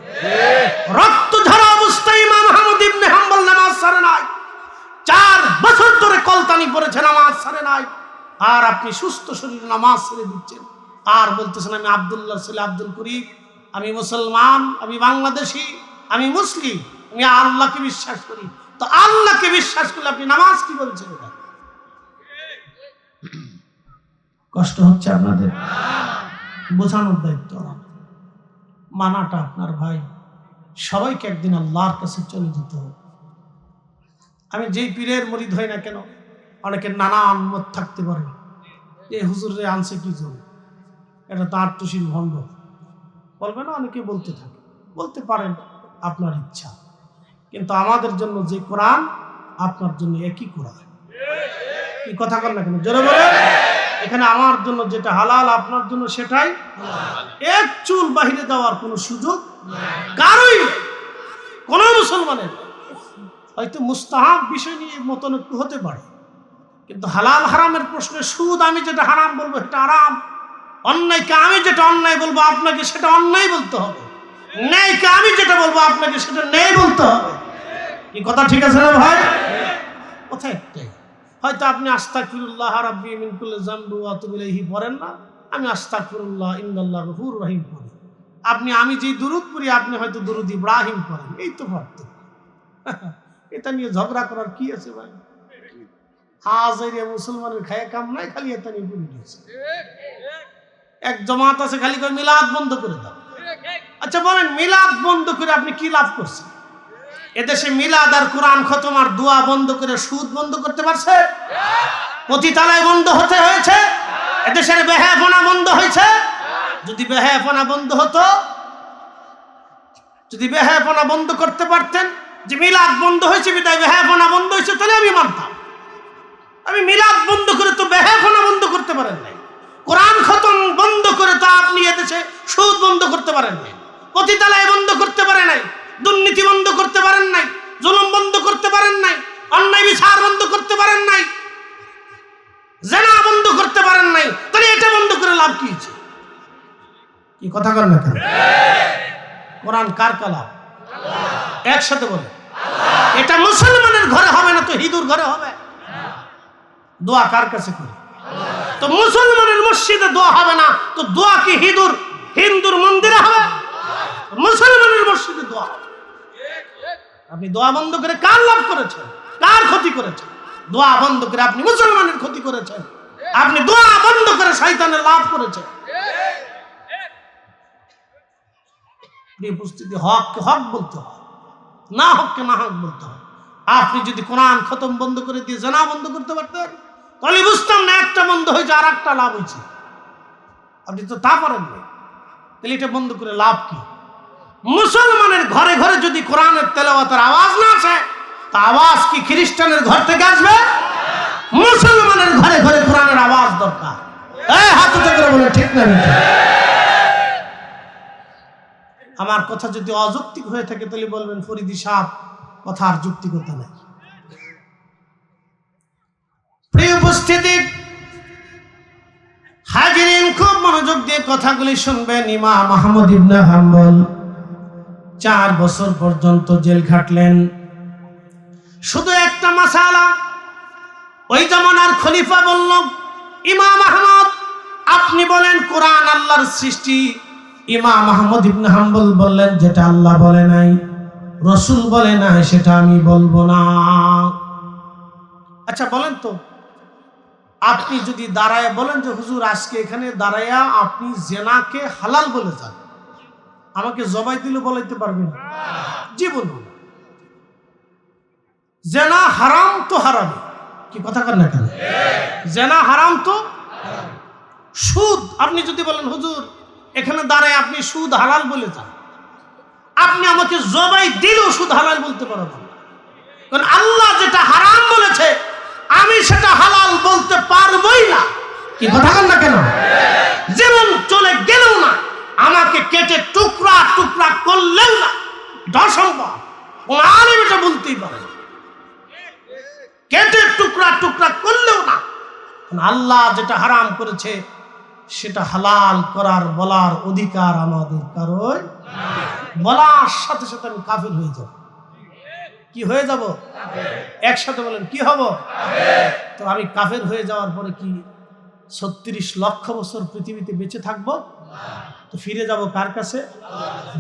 রক্ত ঝরা অবস্থায় ইমাম আহমদ ইবনে হাম্বল নামাজ ছাড়ে নাই। 4 বছর ধরে কলতানি পড়েছে, নামাজ ছাড়ে নাই। আর আপনি সুস্থ শরীরে নামাজ ছেড়ে দিচ্ছেন আর বলতেছেন আমি আব্দুল্লাহর ছেলে আব্দুল করিম, আমি মুসলমান, আমি বাংলাদেশি, আমি মুসলিম, আমি আল্লাহকে বিশ্বাস করি। তো আল্লাহকে বিশ্বাস করলে আপনি নামাজ কি করে ছেড়ে দেন? কষ্ট হচ্ছে আপনাদের? বোঝানোর দায়িত্ব মানাটা আপনার ভাই। সবাইকে একদিন আল্লাহর কাছে চলে যেতে হবে। আমি যেই পীরের মুরিদ হই না কেন, অনেকের নানান মত থাকতে পারে, এই হুজুরে আনছে কি জন্য, এটা তো আটটুসির ভণ্ড বলবে না, অনেকে বলতে থাকে, বলতে পারেন, আপনার ইচ্ছা। কিন্তু আমাদের জন্য যে কোরআন, আপনার জন্য একই কোরআন। কি কথা বল না কেন, জোরে বলে। এখানে আমার জন্য যেটা হালাল, আপনার জন্য সেটাই। এক চুল বাহিরে যাওয়ার কোনো সুযোগ কারোই, কোন মুসলমানের। হয়তো মুস্তাহাব বিষয় নিয়ে মতনৈক্য হতে পারে, কিন্তু হালাল হারামের প্রশ্নে সুদ আমি যেটা হারাম বলবো সেটা হারাম, অন্যায়কে আমি যেটা অন্যায় বলবো আপনাকে সেটা অন্যায় বলতে হবে, ন্যায়কে আমি যেটা বলবো আপনাকে সেটা ন্যায় বলতে হবে। কি কথা ঠিক আছে না ভাই? কথা একটাই। হয়তো আপনি আস্তাগফিরুল্লাহ রাব্বি মিন কুল্লি যামবি ওয়া আতুবু ইলাইহি পড়েন না, আমি আস্তাগফিরুল্লাহ ইন্নাল্লাহু গফুরুর রহিম পড়ি। আমি যে দুরূদ পড়ি, আপনি হয়তো দুরূদ ইব্রাহিম পড়েন। এই তো পার্থক্য। এটা নিয়ে ঝগড়া করার কি আছে ভাই? হাজারিয়া মুসলমানের খায় কাম নাই, খালি এটা নিয়ে পড়ে দিয়েছে। এক জমাত আছে খালি করে মিলাদ বন্ধ করে দাও। আচ্ছা বলেন, মিলাদ বন্ধ করে আপনি কি লাভ করছেন? এদেশে মিলাদ আর কোরআন খতম আর দোয়া বন্ধ করে সুদ বন্ধ করতে পারছে? পতিতালয় বন্ধ হতে হয়েছে, এদেশের বেহায়াপনা বন্ধ হয়েছে। যদি বেহায়াপনা বন্ধ হতো, যদি বেহায়াপনা বন্ধ করতে পারতেন, যে মিলাদ বন্ধ হয়েছে বিদায় বেহায়াপনা বন্ধ হয়েছে, তাহলে আমি মানতাম। আমি মিলাদ বন্ধ করে তো বেহায়াপনা বন্ধ করতে পারেন নাই, কোরআন খতম বন্ধ করে তো আপনি এদেশে সুদ বন্ধ করতে পারেন নাই, পতিতালয় বন্ধ করতে পারেন নাই, দুর্নীতি বন্ধ করতে পারেন নাই, জুলুম বন্ধ করতে পারেন নাই, অন্যায় বিচার বন্ধ করতে পারেন নাই, জিনা বন্ধ করতে পারেন নাই, তাহলে এটা বন্ধ করে লাভ কি আছে? কি কথা বলেন না কেন? কোরআন কার কালাম? একসাথে বলে। এটা মুসলমানের ঘরে হবে না তো হিন্দুর ঘরে হবে? দোয়া কার কাছে করে? তো মুসলমানের মসজিদে দোয়া হবে না তো দোয়া কি হিন্দুর মন্দিরে হবে? মুসলমানের মসজিদে দোয়া হবে। আপনি দোয়া বন্ধ করে কার লাভ করেছেন? কার ক্ষতি করেছেন? দোয়া বন্ধ করে আপনি মুসলমানের ক্ষতি করেছেন। আপনি দোয়া বন্ধ করে শয়তানের লাভ করেছেন। উপস্থিতি হককে হক বলতে হয়, না হককে না হক বলতে হয়। আপনি যদি কোরআন খতম বন্ধ করে দিয়ে জিনা বন্ধ করতে পারতেন, তাহলে বুঝতাম না একটা বন্ধ হয়েছে আর একটা লাভ হয়েছে। আপনি তো তা পারেন না, তাহলে এটা বন্ধ করে লাভ কি? মুসলমানের ঘরে ঘরে যদি কোরআনের তেলাওয়াতের আওয়াজ না আসে, তা আওয়াজ কি খ্রিস্টানের ঘর থেকে আসবে? মুসলমানের ঘরে ঘরে কোরআনের আওয়াজ দরকার। এই হাত উঁচু করে বলে ঠিক না? আমার কথা যদি অযৌক্তিক হয়ে থাকে তাহলে বলবেন ফরিদি সাহেব কথার যুক্তিকতা নাই। প্রিয় উপস্থিতি, হাজিরিন, খুব মনোযোগ দিয়ে কথাগুলি শুনবেন। ইমাম আহমদ ইবনে হাম্বল 4 বছর পর্যন্ত জেল খাটলেন, শুধু একটা মাসালা। ওই জামানার খলিফা বলল, ইমাম আহমদ আপনি বলেন কোরআন আল্লাহর সৃষ্টি। ইমাম আহমদ ইবনে হাম্বল বললেন, যেটা আল্লাহ বলে নাই, রসুল বলে নাই, সেটা আমি বলবো না। আচ্ছা বলেন তো, আপনি যদি দাঁড়ায় বলেন যে হুজুর আজকে এখানে দাঁড়ায়া আপনি জেনাকে হালাল বলে যান, আমাকে জবাই দিলে বলাইতে পারবেন? জীবন জেনা হারাম তো হারাম। কি কথা কর না কেন? জেনা হারাম তো। সুদ আপনি যদি বলেন হুজুর এখানে দাঁড়ায় আপনি সুদ হালাল বলে যান, আপনি আমাকে জবাই দিলেও সুদ হালাল বলতে পারবেন না, কারণ আল্লাহ যেটা হারাম বলেছে আমি সেটা হালাল বলতে পারবোই না। কি কথা বল না কেন? জীবন চলে গেলেও না, আমাকে কেটে টুকরা টুকরা করলেও না, অসম্ভব। কোন আলেম এটা বলতেই পারে না, কেটে টুকরা টুকরা করলেও না। আল্লাহ যেটা হারাম করেছে সেটা হালাল করার বলার অধিকার আমাদের কারোর। বলার সাথে সাথে আমি কাফের হয়ে যাব। কি হয়ে যাব? একসাথে বলেন কি হব? তো আমি কাফের হয়ে যাওয়ার পরে কি 36 লক্ষ বছর পৃথিবীতে বেঁচে থাকবো? তো ফিরে যাব কার কাছে?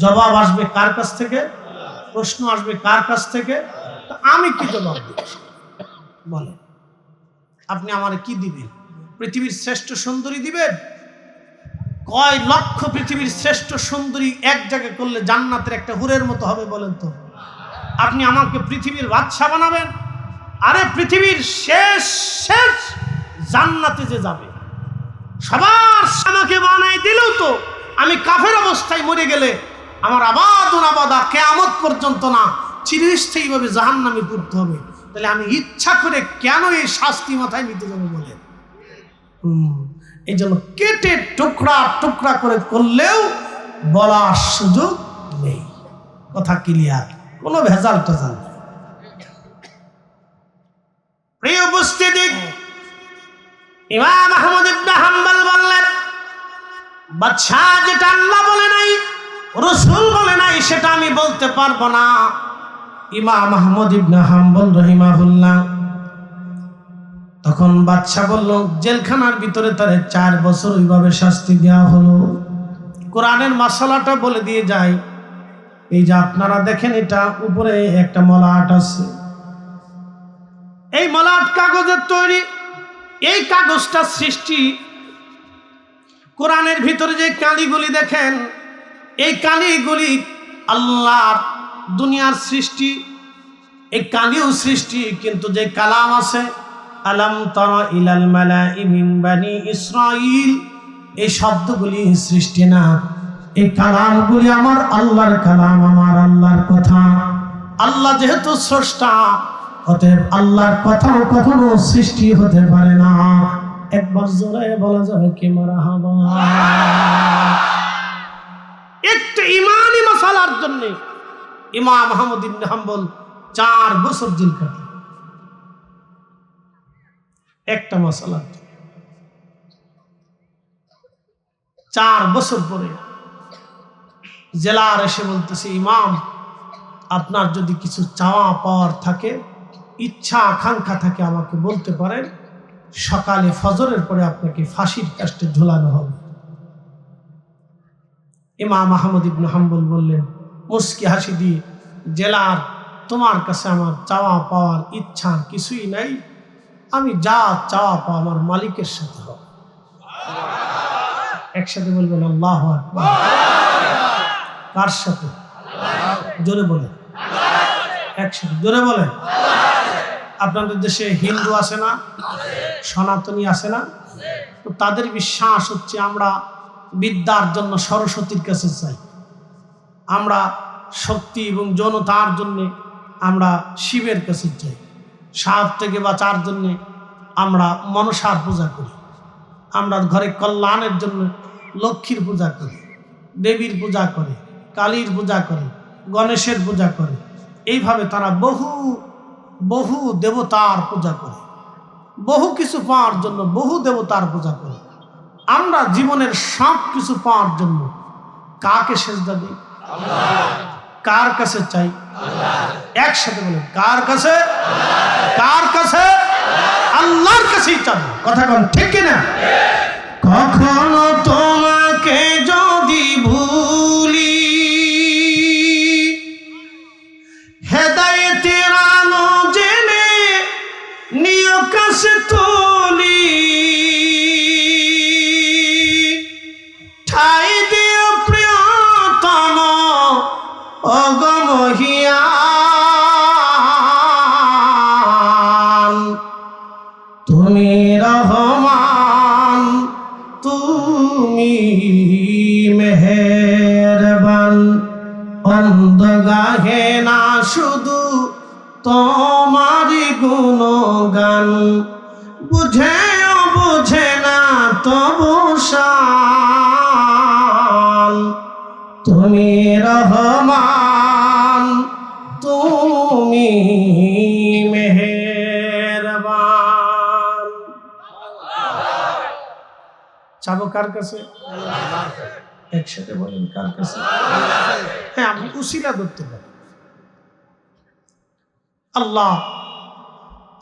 জবাব আসবে কার কাছ থেকে? প্রশ্ন আসবে কার কাছ থেকে? আমি কি জবাব দিব? বলেন, আপনি আমার কি দিবেন? পৃথিবীর শ্রেষ্ঠ সুন্দরী দিবেন? কয় লক্ষ পৃথিবীর শ্রেষ্ঠ সুন্দরী এক জায়গায় করলে জান্নাতের একটা হুরের মতো হবে বলেন তো? আপনি আমাকে পৃথিবীর বাদশা বানাবেন? আরে পৃথিবীর শেষ শেষ জান্নাতে যে যাবে সবার আমাকে বানাই দিলেও তো আমি কাফের অবস্থায় মরে গেলে আমার আবাদা কিয়ামত পর্যন্ত না, চিরস্থায়ীভাবে জাহান্নামে পড়তে হবে। তাহলে আমি ইচ্ছা করে কেন এই শাস্তি মাথায় নিতে যাবো বলে? এই জন্য কেটে টুকরা টুকরা করে করলেও বলার সুযোগ নেই। কথা ক্লিয়ার, কোনো ভেজাল টেজাল। প্রিয় উপস্থিতি, ইমাম আহমদ ইবনে হাম্বল বললেন, বাদশা যেটা আল্লাহ বলে নাই, রাসূল বলে নাই, সেটা আমি বলতে পারবো না। ইমাম আহমদ ইবনে হাম্বল রাহিমাহুল্লাহ তখন বাদশা বলল, জেলখানার ভিতরে তারে 4 বছর ওইভাবে শাস্তি দেওয়া হলো। কোরআনের মাসালাটা বলে দিয়ে যায়। এই যে আপনারা দেখেন, এটা উপরে একটা মলাট আছে, এই মলাট কাগজের তৈরি। এই কাগজটা সৃষ্টি, কোরআনের ভিতরে যে কালিগুলি দেখেন, এই কালিগুলি আল্লাহর দুনিয়ার সৃষ্টি। এই কালিও সৃষ্টি, কিন্তু যে কালাম আছে, আলাম তারা ইলাল মালাই মিন বানি ইসরাইল, এই শব্দগুলি সৃষ্টি না। এই কালামগুলি আমার আল্লাহর কালাম, আমার আল্লাহর কথা। আল্লাহ যেহেতু স্রষ্টা, অতএব আল্লাহর কথাও কখনো সৃষ্টি হতে পারে না। একবার জোরে বলা যাবে কি মারহাবা। একটা ইমানি মাসালার জন্য ইমাম আহমদ ইবনে হাম্বল 4 বছর জেল কাটে, একটা মাসালা। 4 বছর পরে জেলার এসে বলতেছে, ইমাম, আপনার যদি কিছু চাওয়া পাওয়ার থাকে, ইচ্ছা আকাঙ্ক্ষা থাকে, আমাকে বলতে পারেন। সকালে ফজরের পরে আপনাকে ফাঁসির কাস্টে ঝোলানো হবে। ইমাম আহমদ ইবনে হাম্বল বললেন মুস্কি হাসি দিয়ে, জেলার, তোমার কাছে আমার চাওয়া পাওয়ার ইচ্ছা কিছুই নাই। আমি যা চাওয়া পাওয়া আমার মালিকের সাথে হবে। একসাথে বলবেন আল্লাহু আকবার। কার সাথে? জোরে বলেন, একসাথে জোরে বলেন। আপনাদের দেশে হিন্দু আছে না, সনাতনী আছে না? তো তাদের বিশ্বাস হচ্ছে আমরা বিদ্যার জন্য সরস্বতীর কাছে চাই, আমরা শক্তি এবং যৌনতার জন্য আমরা শিবের কাছে চাই, সাপ থেকে বাঁচার জন্য আমরা মনসার পূজা করি, আমরা ঘরে কল্যাণের জন্য লক্ষ্মীর পূজা করি, দেবীর পূজা করে, কালীর পূজা করে, গণেশের পূজা করে। এইভাবে তারা বহু বহু দেবতার পূজা করে, বহু কিছু পাওয়ার জন্য বহু দেবতার পূজা করে। আমরা জীবনের সব কিছু পাওয়ার জন্য কাকে সেজদা দিই? কার কাছে চাই? একসাথে বলেন, কার কাছে? কার কাছে? আল্লাহর কাছেই চাই। কথা কোন ঠিক কিনা? কখনো তোমাকে যদি ভুলি, হেদায়েতের আলো জেনে নিয় কাছে তুলি, ঠাই দিও প্রিয়তম অগমহিয়ান, তুমি রহমান, তুমি মেহেরবান, অন্ধগাহে না শুধু তোমারি গুণগান, বুঝেও বুঝে না তবু শান, তুমি রহমান, তুমি মেহেরবান। চাবো কার কাছে? একসাথে বলেন, কার কাছে? হ্যাঁ, আপনি উসিলা ধরতে পারেন। আল্লাহ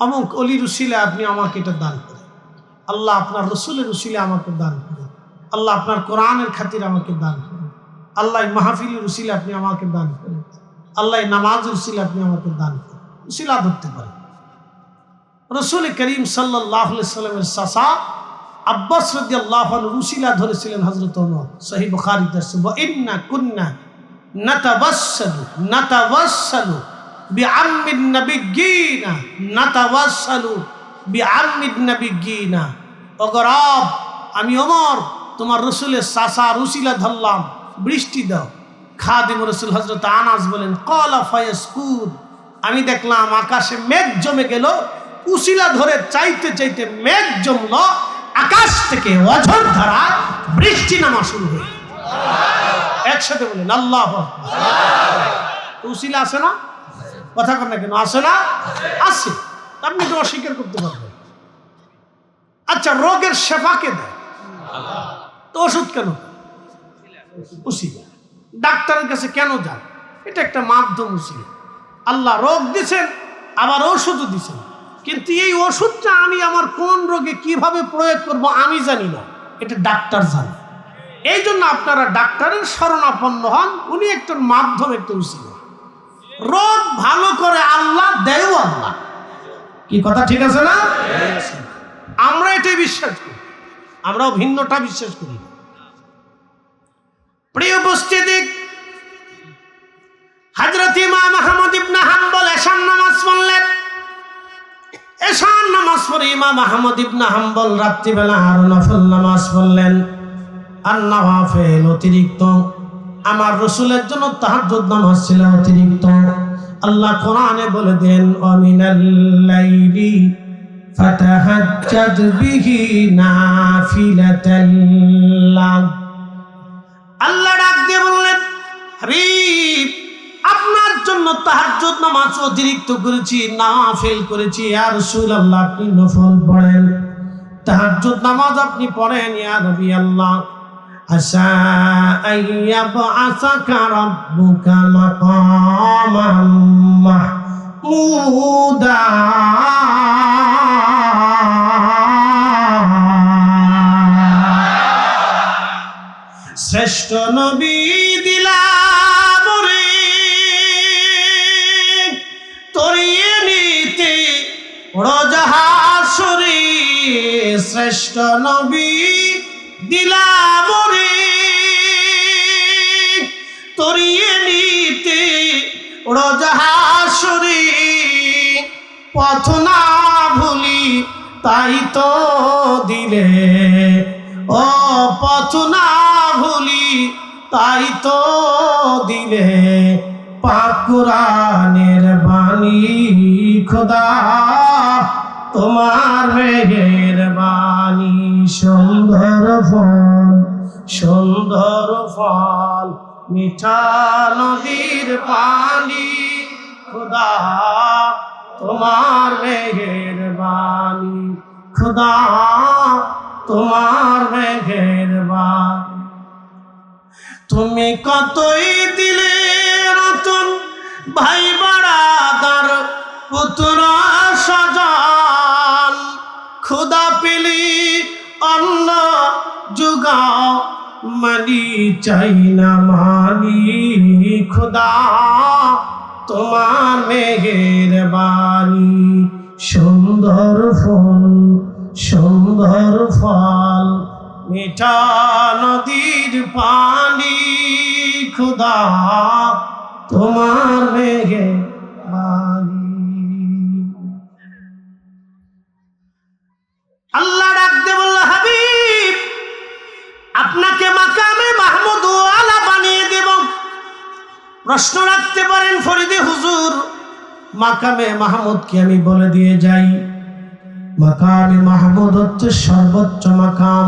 অমুক অলির উসিলা আপনি আমাকে এটা দান করেন, আল্লাহ আপনার রসুলের উসিলা আমাকে দান করেন, আল্লাহ আপনার কোরআনের খাতির আমাকে দান করেন, আল্লাহ মাহফিলের উসিলা আপনি আমাকে দান করেন, আল্লাহ নামাজের উসিলা আপনি আমাকে দান করেন। উসিলা ধরতে পারে। রাসূল করিম সাল্লাল্লাহু আলাইহি সাল্লামের চাচা আব্বাস রাদিয়াল্লাহু আনহু উসিলা ধরেছিলেন হযরত ওমর। সহিহ বুখারীতে আছে, ওয়া ইন্না কুন্না নাতাওয়াসসালু বিআম্মিন নাবিয়্যিনা নাতাওয়াসসালু বিআম্মিন নাবিয়্যিনা। ওগো রব, আমি ওমর তোমার রাসূলের চাচার উসিলা ধরলাম, বৃষ্টি দাও। খাদিম রাসূল হযরত আনাস বলেন, ক্বালা ফায়াসকুর, আমি দেখলাম আকাশে মেঘ জমে গেল, উসিলা ধরে চাইতে চাইতে মেঘ জমল, আকাশ থেকে অঝোর ধারা বৃষ্টি নামা শুরু হয়ে। একসাথে বলেন আল্লাহু আকবার। উসিলা আছে না? কথা কর না কেন? আছে না? আছে। আপনি তো অস্বীকার করতে পারবেন। আচ্ছা, রোগের শেফা কে দেয়? তো ওষুধ কেন? উসিলা। ডাক্তারের কাছে কেন যান? এটা একটা মাধ্যম উসিলা। আল্লাহ রোগ দিছেন, আবার ওষুধও দিছেন, কিন্তু এই ওষুধটা আমি আমার কোন রোগে কিভাবে প্রয়োগ করব আমি জানি না, এটা ডাক্তার জানে। এই জন্য আপনারা ডাক্তারের শরণাপন্ন হন, উনি একটা মাধ্যম, একটা উসিলা। রোগ ভালো করে আল্লাহ, দেয়ও আল্লাহ। কি কথা ঠিক আছে না? আমরা এটাই বিশ্বাস করি, আমরাও ভিন্নটা বিশ্বাস করি। প্রিয় উপস্থিতি, হযরত ইমাম আহমদ ইবনে হাম্বল এশার নামাজ পড়লেন। এশার নামাজ পড়ে ইমাম আহমদ ইবনে হাম্বল রাত্রিবেলা আরো নফল নামাজ পড়লেন। আর নওয়াফিল অতিরিক্ত, আমার রাসূলের জন্য তাহাজ্জুদ নামাজ ছিল অতিরিক্ত। আল্লাহ কোরআনে বলে দেন, ওয়ামিনাল লাইলি ফাতাহাজ্জাদ বিহি নাফিলাতাল লাক। আল্লাহ ডাক দিয়ে বললেন, হাবিব, আপনার জন্য তাহাজ্জুদ নামাজ অতিরিক্ত করেছি, নাফিল করেছি। ইয়া রাসূলুল্লাহ, আপনি নফল পড়েন, তাহাজ্জুদ নামাজ আপনি পড়েন। ইয়া নবী আল্লাহ, আসা আইয়াবআসাকা রাব্বুকা মাকামান মাহমুদা। শ্রেষ্ঠ নবী দিলাম রে তরিয়ে নিতে উড়োজাহাজে। শ্রেষ্ঠ নবী দিলাম রে তরিয়ে নিতে উড়োজাহাজে। পথ না ভুলি তাই তো দিলে, ও পথ না ভুলি তাই তো দিলে, পাক কুরআনের বাণী খোদা তোমার মেহেরবানি। সুন্দর ফল, সুন্দর ফল, মিঠা নদীর পানি, খোদা তোমার মেহেরবানি, খোদা তোমার মেহেরবানি। তুমি কতই দিলে রতন, ভাই বাড়াদার পুত্র সজন, খোদা পেলি অন্ন জুগাও, মানি চাই না মানি, খোদা তোমার মেহেরবানি। সুন্দর ফল, সুন্দর ফল, মিঠা নদীর পানি, খোদা তোমার মেহেরবানি। আল্লাহ ডাকতে বলল, হাবিব, আপনাকে মাকামে মাহমুদ ওয়ালা বানিয়ে দেব। প্রশ্ন রাখতে পারেন, ফরিদে হুজুর, মাকামে মাহমুদকে আমি বলে দিয়ে যাই, মাকামে মাহমুদ হচ্ছে সর্বোচ্চ মাকাম।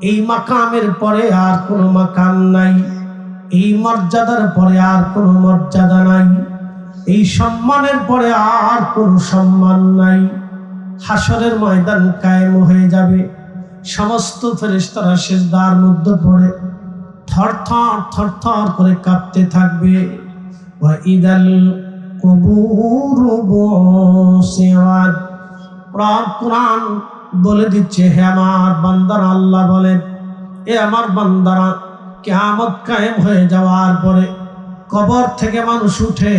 এই মাকামের পরে আর কোনো মাকাম নাই, এই মর্যাদার পরে আর কোনো মর্যাদা নাই, এই সম্মানের পরে আর কোনো সম্মান নাই। হাসরের ময়দান কায়েম হয়ে যাবে, সমস্ত ফেরেশতারা সিজদার মধ্যে পড়ে থরথর থরথর করে কাঁপতে থাকবে। ওয়া ইদাল কুবুরু বুসিরাত। কোরআন বলে দিচ্ছে, হে আমার বান্দারা, আল্লাহ বলেন, এ আমার বান্দারা, কিয়ামত কায়েম হয়ে যাওয়ার পরে কবর থেকে মানুষ উঠে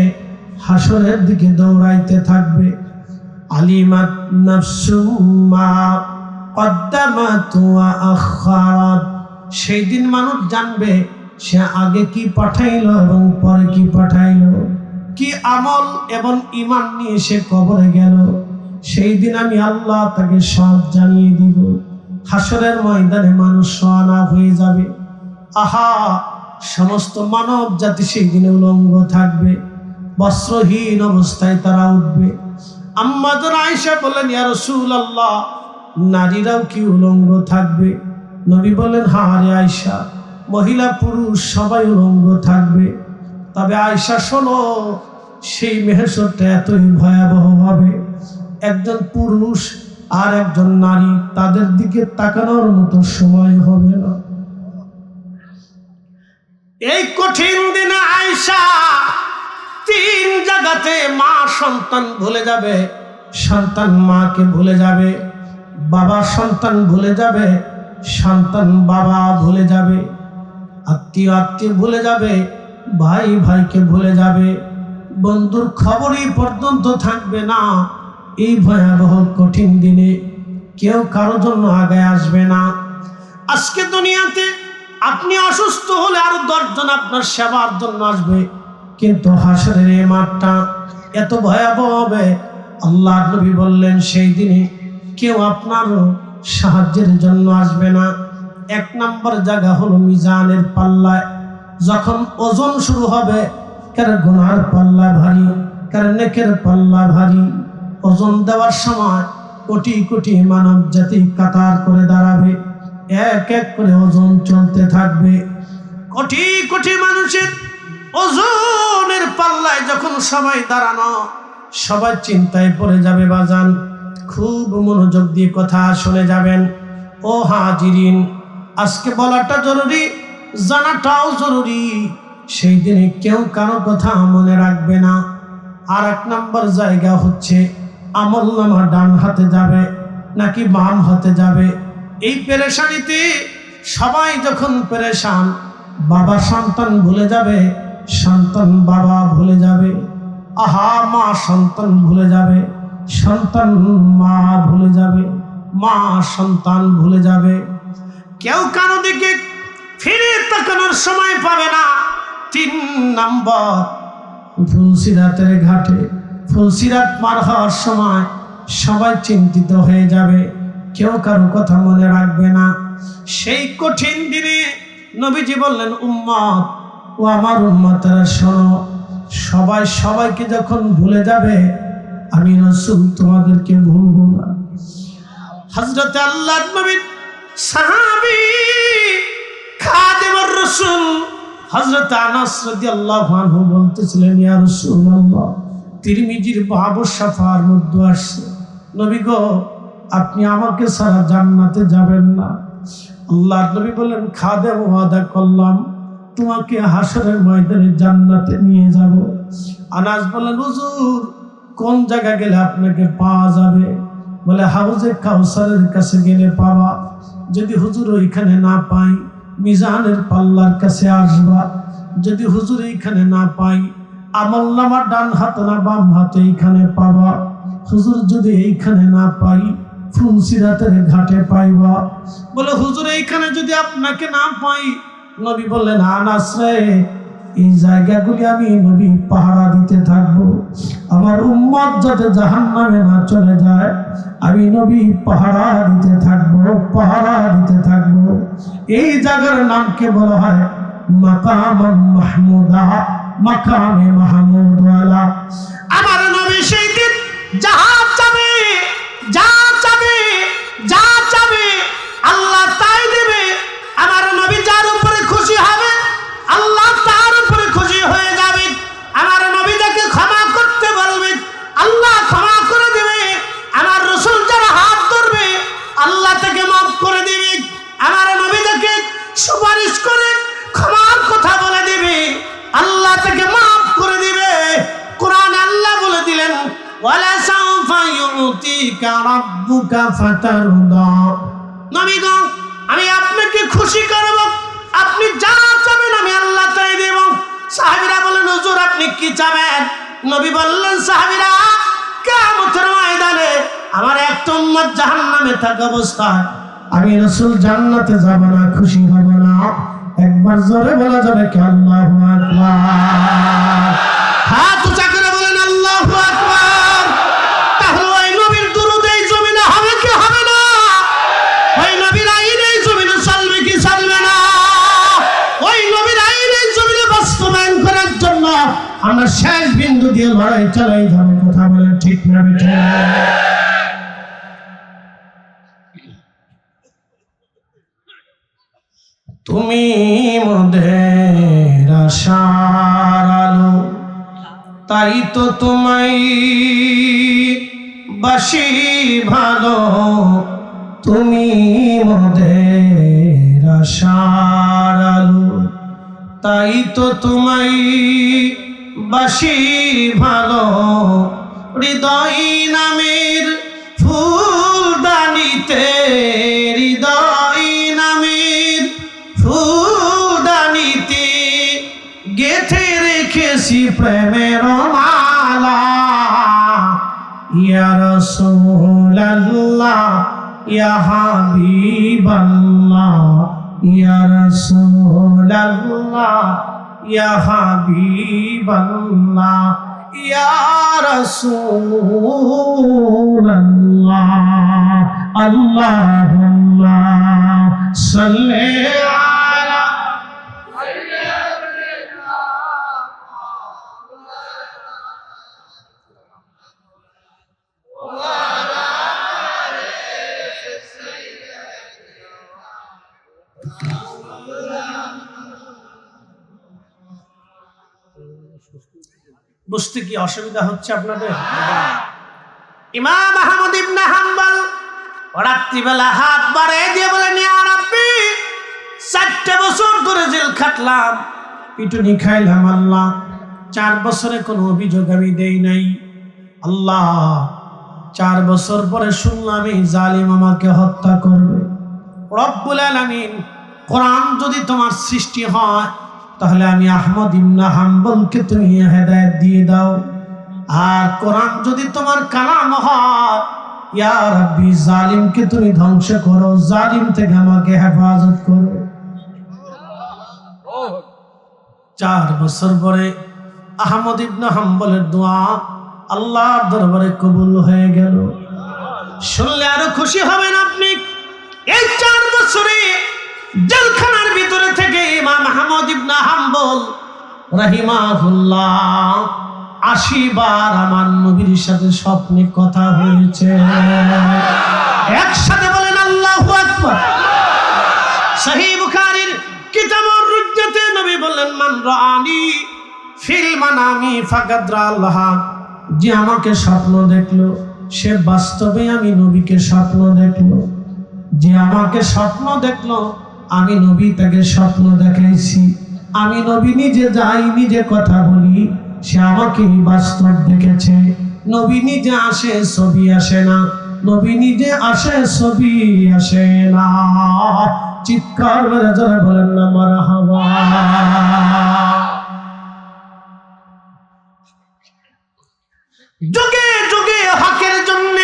হাসরের দিকে দৌড়াইতে থাকবে। আলিমাত নাফসুম মা কদ্দামাত ওয়া আখারাত, সেই দিন মানুষ জানবে সে আগে কি পাঠাইলো এবং পরে কি পাঠাইলো, কি আমল এবং ঈমান নিয়ে সে কবরে গেল। সেই দিন আমি আল্লাহ তাকে সব জানিয়ে দিব। হাসরের ময়দানে মানুষ সোয়ানা হয়ে যাবে। আহা, সমস্ত মানব জাতি সেই দিনে উলঙ্গ থাকবে, বস্ত্রহীন অবস্থায় তারা উঠবে। আম্মা জান আয়েশা বলেন, ইয়া রাসূলুল্লাহ, নারীরাও কি উলঙ্গ থাকবে? নবী বলেন, হ্যাঁ রে আয়েশা, মহিলা পুরুষ সবাই উলঙ্গ থাকবে। তবে আয়েশা শোনো, সেই মেহশরটা এতই ভয়াবহ হবে, একজন পুরুষ আর একজন নারী তাদের দিকে তাকানোর মতো সময় হবে না। এই কঠিন দিনে আয়েশা 3 জায়গাতে মা সন্তান ভুলে যাবে, সন্তান মাকে ভুলে যাবে, বাবা সন্তান ভুলে যাবে, সন্তান বাবা ভুলে যাবে, আত্মীয় আত্মীয় ভুলে যাবে, ভাই ভাইকে ভুলে যাবে, বন্ধুর খবরই পর্যন্ত থাকবে না। এই ভয়াবহ কঠিন দিনে কেউ কারো জন্য আগে আসবে না। আজকে দুনিয়াতে আপনি অসুস্থ হলে আরো 10 জন আপনার সেবার জন্য আসবে, কিন্তু হাসরের এই মাঠটা এত ভয়াবহ হবে। আল্লাহ নবী বললেন, সেই দিনে কেউ আপনার সাহায্যের জন্য আসবে না। 1 নম্বর জায়গা হলো মিজানের পাল্লায় যখন ওজন শুরু হবে, কার গুনার পাল্লা ভারী, কার নেকের পাল্লা ভারী। ওজন দেওয়ার সময় কোটি কোটি মানব জাতি কাতার করে দাঁড়াবে, এক এক করে ওজন চলতে থাকবে। কোটি কোটি মানুষের ওজনের পাল্লায় যখন সবাই দাঁড়ানো, সবাই চিন্তায় পড়ে যাবে। বাজান, খুব মনোযোগ দিয়ে কথা শুনে যাবেন। ও হাজিরিন, আজকে বলাটা জরুরি, জানাটাও জরুরি। সেই দিনে কেউ কারো কথা মনে রাখবে না। আর 1 নম্বর জায়গা হচ্ছে আমলনামা ডান হাতে যাবে নাকি বাম হাতে যাবে। এই পেরেশানিতে সবাই যখন পেরেশান, বাবা সন্তান ভুলে যাবে, সন্তান বাবা ভুলে যাবে, আহা মা সন্তান ভুলে যাবে, সন্তান মা ভুলে যাবে, মা সন্তান ভুলে যাবে। কেউ কারো দিকে ফিরে তাকানোর সময় পাবে না। 3 নম্বর, ফুলসিরাতের ঘাটে ফুলসিরাত পার হওয়ার সময় সবাই চিন্তিত হয়ে যাবে, কেউ কারো কথা মনে রাখবে না। সেই কঠিন দিনে নবীজি বললেন, উম্মত ও আমার উম্মতেরা শোনো, সবাই সবাইকে যখন ভুলে যাবে, আমি রাসূল তোমাদেরকে ভুলবো না। হযরত আল্লাহর নবীর সাহাবী খাদিমুর রাসূল হযরত আনাস রাদিয়াল্লাহু আনহু বলতেছিলেন, ইয়া রাসূলুল্লাহ, তিরমিজির বাবু শাফার মধ্যে আসছে, নবী গো, আপনি আমাকে ছাড়া জান্নাতে যাবেন না। আল্লাহর নবী বললেন, খাদেম ওয়াদা করলাম তোমাকে হাসরের ময়দানে জান্নাতে নিয়ে যাব। আনাস বললেন, হুজুর কোন জায়গা গেলে আপনাকে পাওয়া যাবে? বলে, হাউজে কাউসারের কাছে গেলে পাবা। যদি হুজুর ওইখানে না পাই, মিজানের পাল্লার কাছে আসবা। যদি হুজুর এইখানে না পাই, আমলনামা ডান হাতে না বাম হাতে এইখানে পাবা। হুজুর যদি এইখানে না পাই, ফুলসিরাতের ঘাটে পাইবা। বলে, হুজুর এইখানে যদি আপনাকে না পাই, নবী বললেন, আনাস রে, এই জায়গাগুলি আমি নবী পাহারা দিতে থাকবো। আমার উম্মত যাতে জাহান্নামে না চলে যায়, আমি নবী পাহারা দিতে থাকবো, পাহারা দিতে থাকবো। এই জায়গার নামকে বলা হয় মাকামান মাহমুদা, মাকামে মাহমুদ ওয়ালা। আমার নবী সেই দিন যাহা চাবে, যা চাবে, যা চাবে আল্লাহ তাই দেবে। আমার নবী যার উপরে খুশি হবে, আল্লাহ তার উপরে খুশি হয়ে যাবে। আমার নবী যাকে ক্ষমা করতে বলবে, আল্লাহ ক্ষমা করে দেবে। আমার রাসূল যারা হাত ধরবে, আল্লাহ তাকে মাফ করে দেবে। আমার নবী যাকে সুপারিশ করে ক্ষমার কথা বলে দেবে, আল্লাহ তাকে মাফ করে দিবে। কোরআন আল্লাহ বলে দিলেন, ওয়ালা সাউফা ইউতিকা রাব্বুকা ফাতারদা। নবী গো, আমি আপনাকে খুশি করব, আপনি যা চাবেন আমি আল্লাহ তাই দেব। সাহাবীরা বলেন, হুজুর আপনি কি চাবেন? নবী বললেন, সাহাবীরা, কিয়ামতের ময়দানে আমার একটা উম্মত জাহান্নামে থাকা অবস্থায় আমি রাসূল জান্নাতে যাব না, খুশি হব না। একবার জোরে বলা যাবে কি আল্লাহু আকবার? হাত উঁচা করে বলেন আল্লাহু আকবার। তাহলে ওই নবীর দুরূদ এই জমিনে হবে কি হবে না? ওই নবীর আইন এই জমিনে চলবে কি চলবে না? ওই নবীর আইন এই জমিনে বাস্তবায়ন করার জন্য আমরা শেষ বিন্দু দিয়ে লড়াই চালাই যাবো। কথা বলেন ঠিক না বেঠিক? তুমি মোদের আশার আলো, তাই তো তোমায় বাসি ভালো। তুমি মোদের আশার আলো, তাই তো তোমায় বাসি ভালো। হৃদয় নামের ফুলদানিতে, হৃদয় নামের ফুলদানিতে গেঁথে রেখেছি প্রেমের মালা। ইয়া রাসূলুল্লাহ, ইয়া হাবিবাল্লাহ, ইয়া রাসূলুল্লাহ, ইয়া হাবিবাল্লাহ, ইয়া রাসূলুল্লাহ। আল্লাহুম্মা সাল্লি আলা বুঝতে কি অসুবিধা হচ্ছে আপনাদের? ইমাম আহমদ ইবনে হাম্বল রাত্রিবেলা হাত বাড়িয়ে দিয়ে বলেন, ইয়া রাব্বি, 4 বছর ধরে জেল খাটলাম, পিটুনি খাইলাম আল্লাহ, 4 বছরে কোনো অভিযোগ আমি দেই নাই আল্লাহ। 4 বছর পরে শুনলাম এই জালিম আমাকে হত্যা করবে। রব্বুল আলামিন, কোরআন যদি তোমার সৃষ্টি হয় তাহলে আমি আহমদ ইবনে হাম্বলকে তুমি হেদায়েত দিয়ে দাও। আর কোরআন যদি তোমার কালাম হয়, ইয়া রাব্বি, জালিমকে তুমি ধ্বংস করো, জালিম থেকে আমাকে হেফাজত করো। 4 বছর পরে আহমদ ইবনে হাম্বলের দোয়া আল্লাহর দরবারে কবুল হয়ে গেল। শুনলে আরো খুশি হবেন আপনি। এই 4 বছরে জেলখানার ভিতরে থেকে ইমাম আহমদ ইবনে হাম্বল রাহিমাহুল্লাহ 80 বার আমার নবীর সাথে স্বপ্নে কথা হয়েছে। একসাথে বলেন আল্লাহু আকবার। সহিহ বুখারীর কিতাবুর রুজ্জাতে নবী বললেন, মান রাআনি ফিল মানামি ফাকাদ রাআল্লাহ। যে আমাকে স্বপ্ন দেখলো সে বাস্তবে আমি নবীকে স্বপ্ন দেখলো। যে আমাকে স্বপ্ন দেখলো আমি নবী তাকে স্বপ্ন দেখাইছি। আমি নবী নিজে যাই, নিজে কথা বলি, সে আমাকে বাস্তব দেখেছে। নবী নিজে আসে, ছবি আসে না। নবী নিজে আসে, ছবি আসে না। চিৎকার করে জোরে বলেন না মারহাবা। যুগে যুগে হকের জন্য,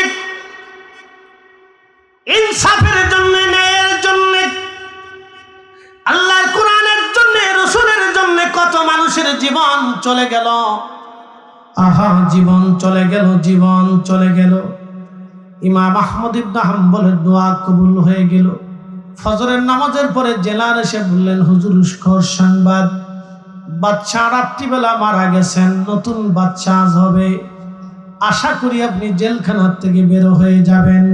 ইনসাফের জন্য, ন্যায়ের জন্য, আল্লাহর কোরআনের জন্য, রাসূলের জন্য কত মানুষের জীবন চলে গেল। আহা, জীবন চলে গেল, জীবন চলে গেল। ইমাম আহমদ ইবনে হাম্বলের দোয়া কবুল হয়ে গেল। ফজরের নামাজের পরে জেলার এসে বললেন, হুজুর সংবাদ, বাচ্চা রাত্রিবেলা মারা গেছেন, নতুন বাচ্চা আজ হবে। আশা করি আপনি জেলখানার থেকে বের হয়ে যাবেন।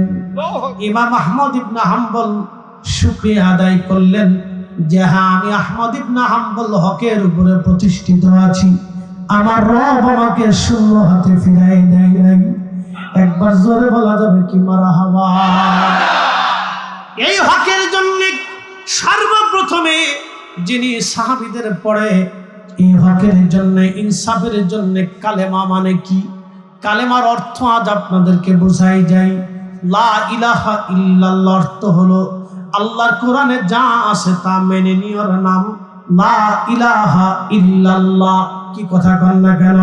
ইমাম আহমদ ইবনে হাম্বল শুকরিয়া আদায় করলেন যে হ্যাঁ, আমি আহমদ ইবনে হাম্বল হকের উপরে প্রতিষ্ঠিত আছি। আমার রব আমাকে শূন্য হাতে ফিরাই দেয় নাই। একবার জোরে বলা যাবে কি মারহাবা। এই হকের জন্য সর্বপ্রথমে যিনি সাহাবীদের পরে এই হকের জন্য, ইনসাফের জন্য কালেমা মানে কি, কালেমার অর্থ আজ আপনাদেরকে বোঝাই যায়। লা ইলাহা ইল্লাল্লাহ অর্থ হলো আল্লাহর কোরআনে যা আছে তা মেনে নেওয়ার নাম লা ইলাহা ইল্লাল্লাহ। কি কথা কন না কেন?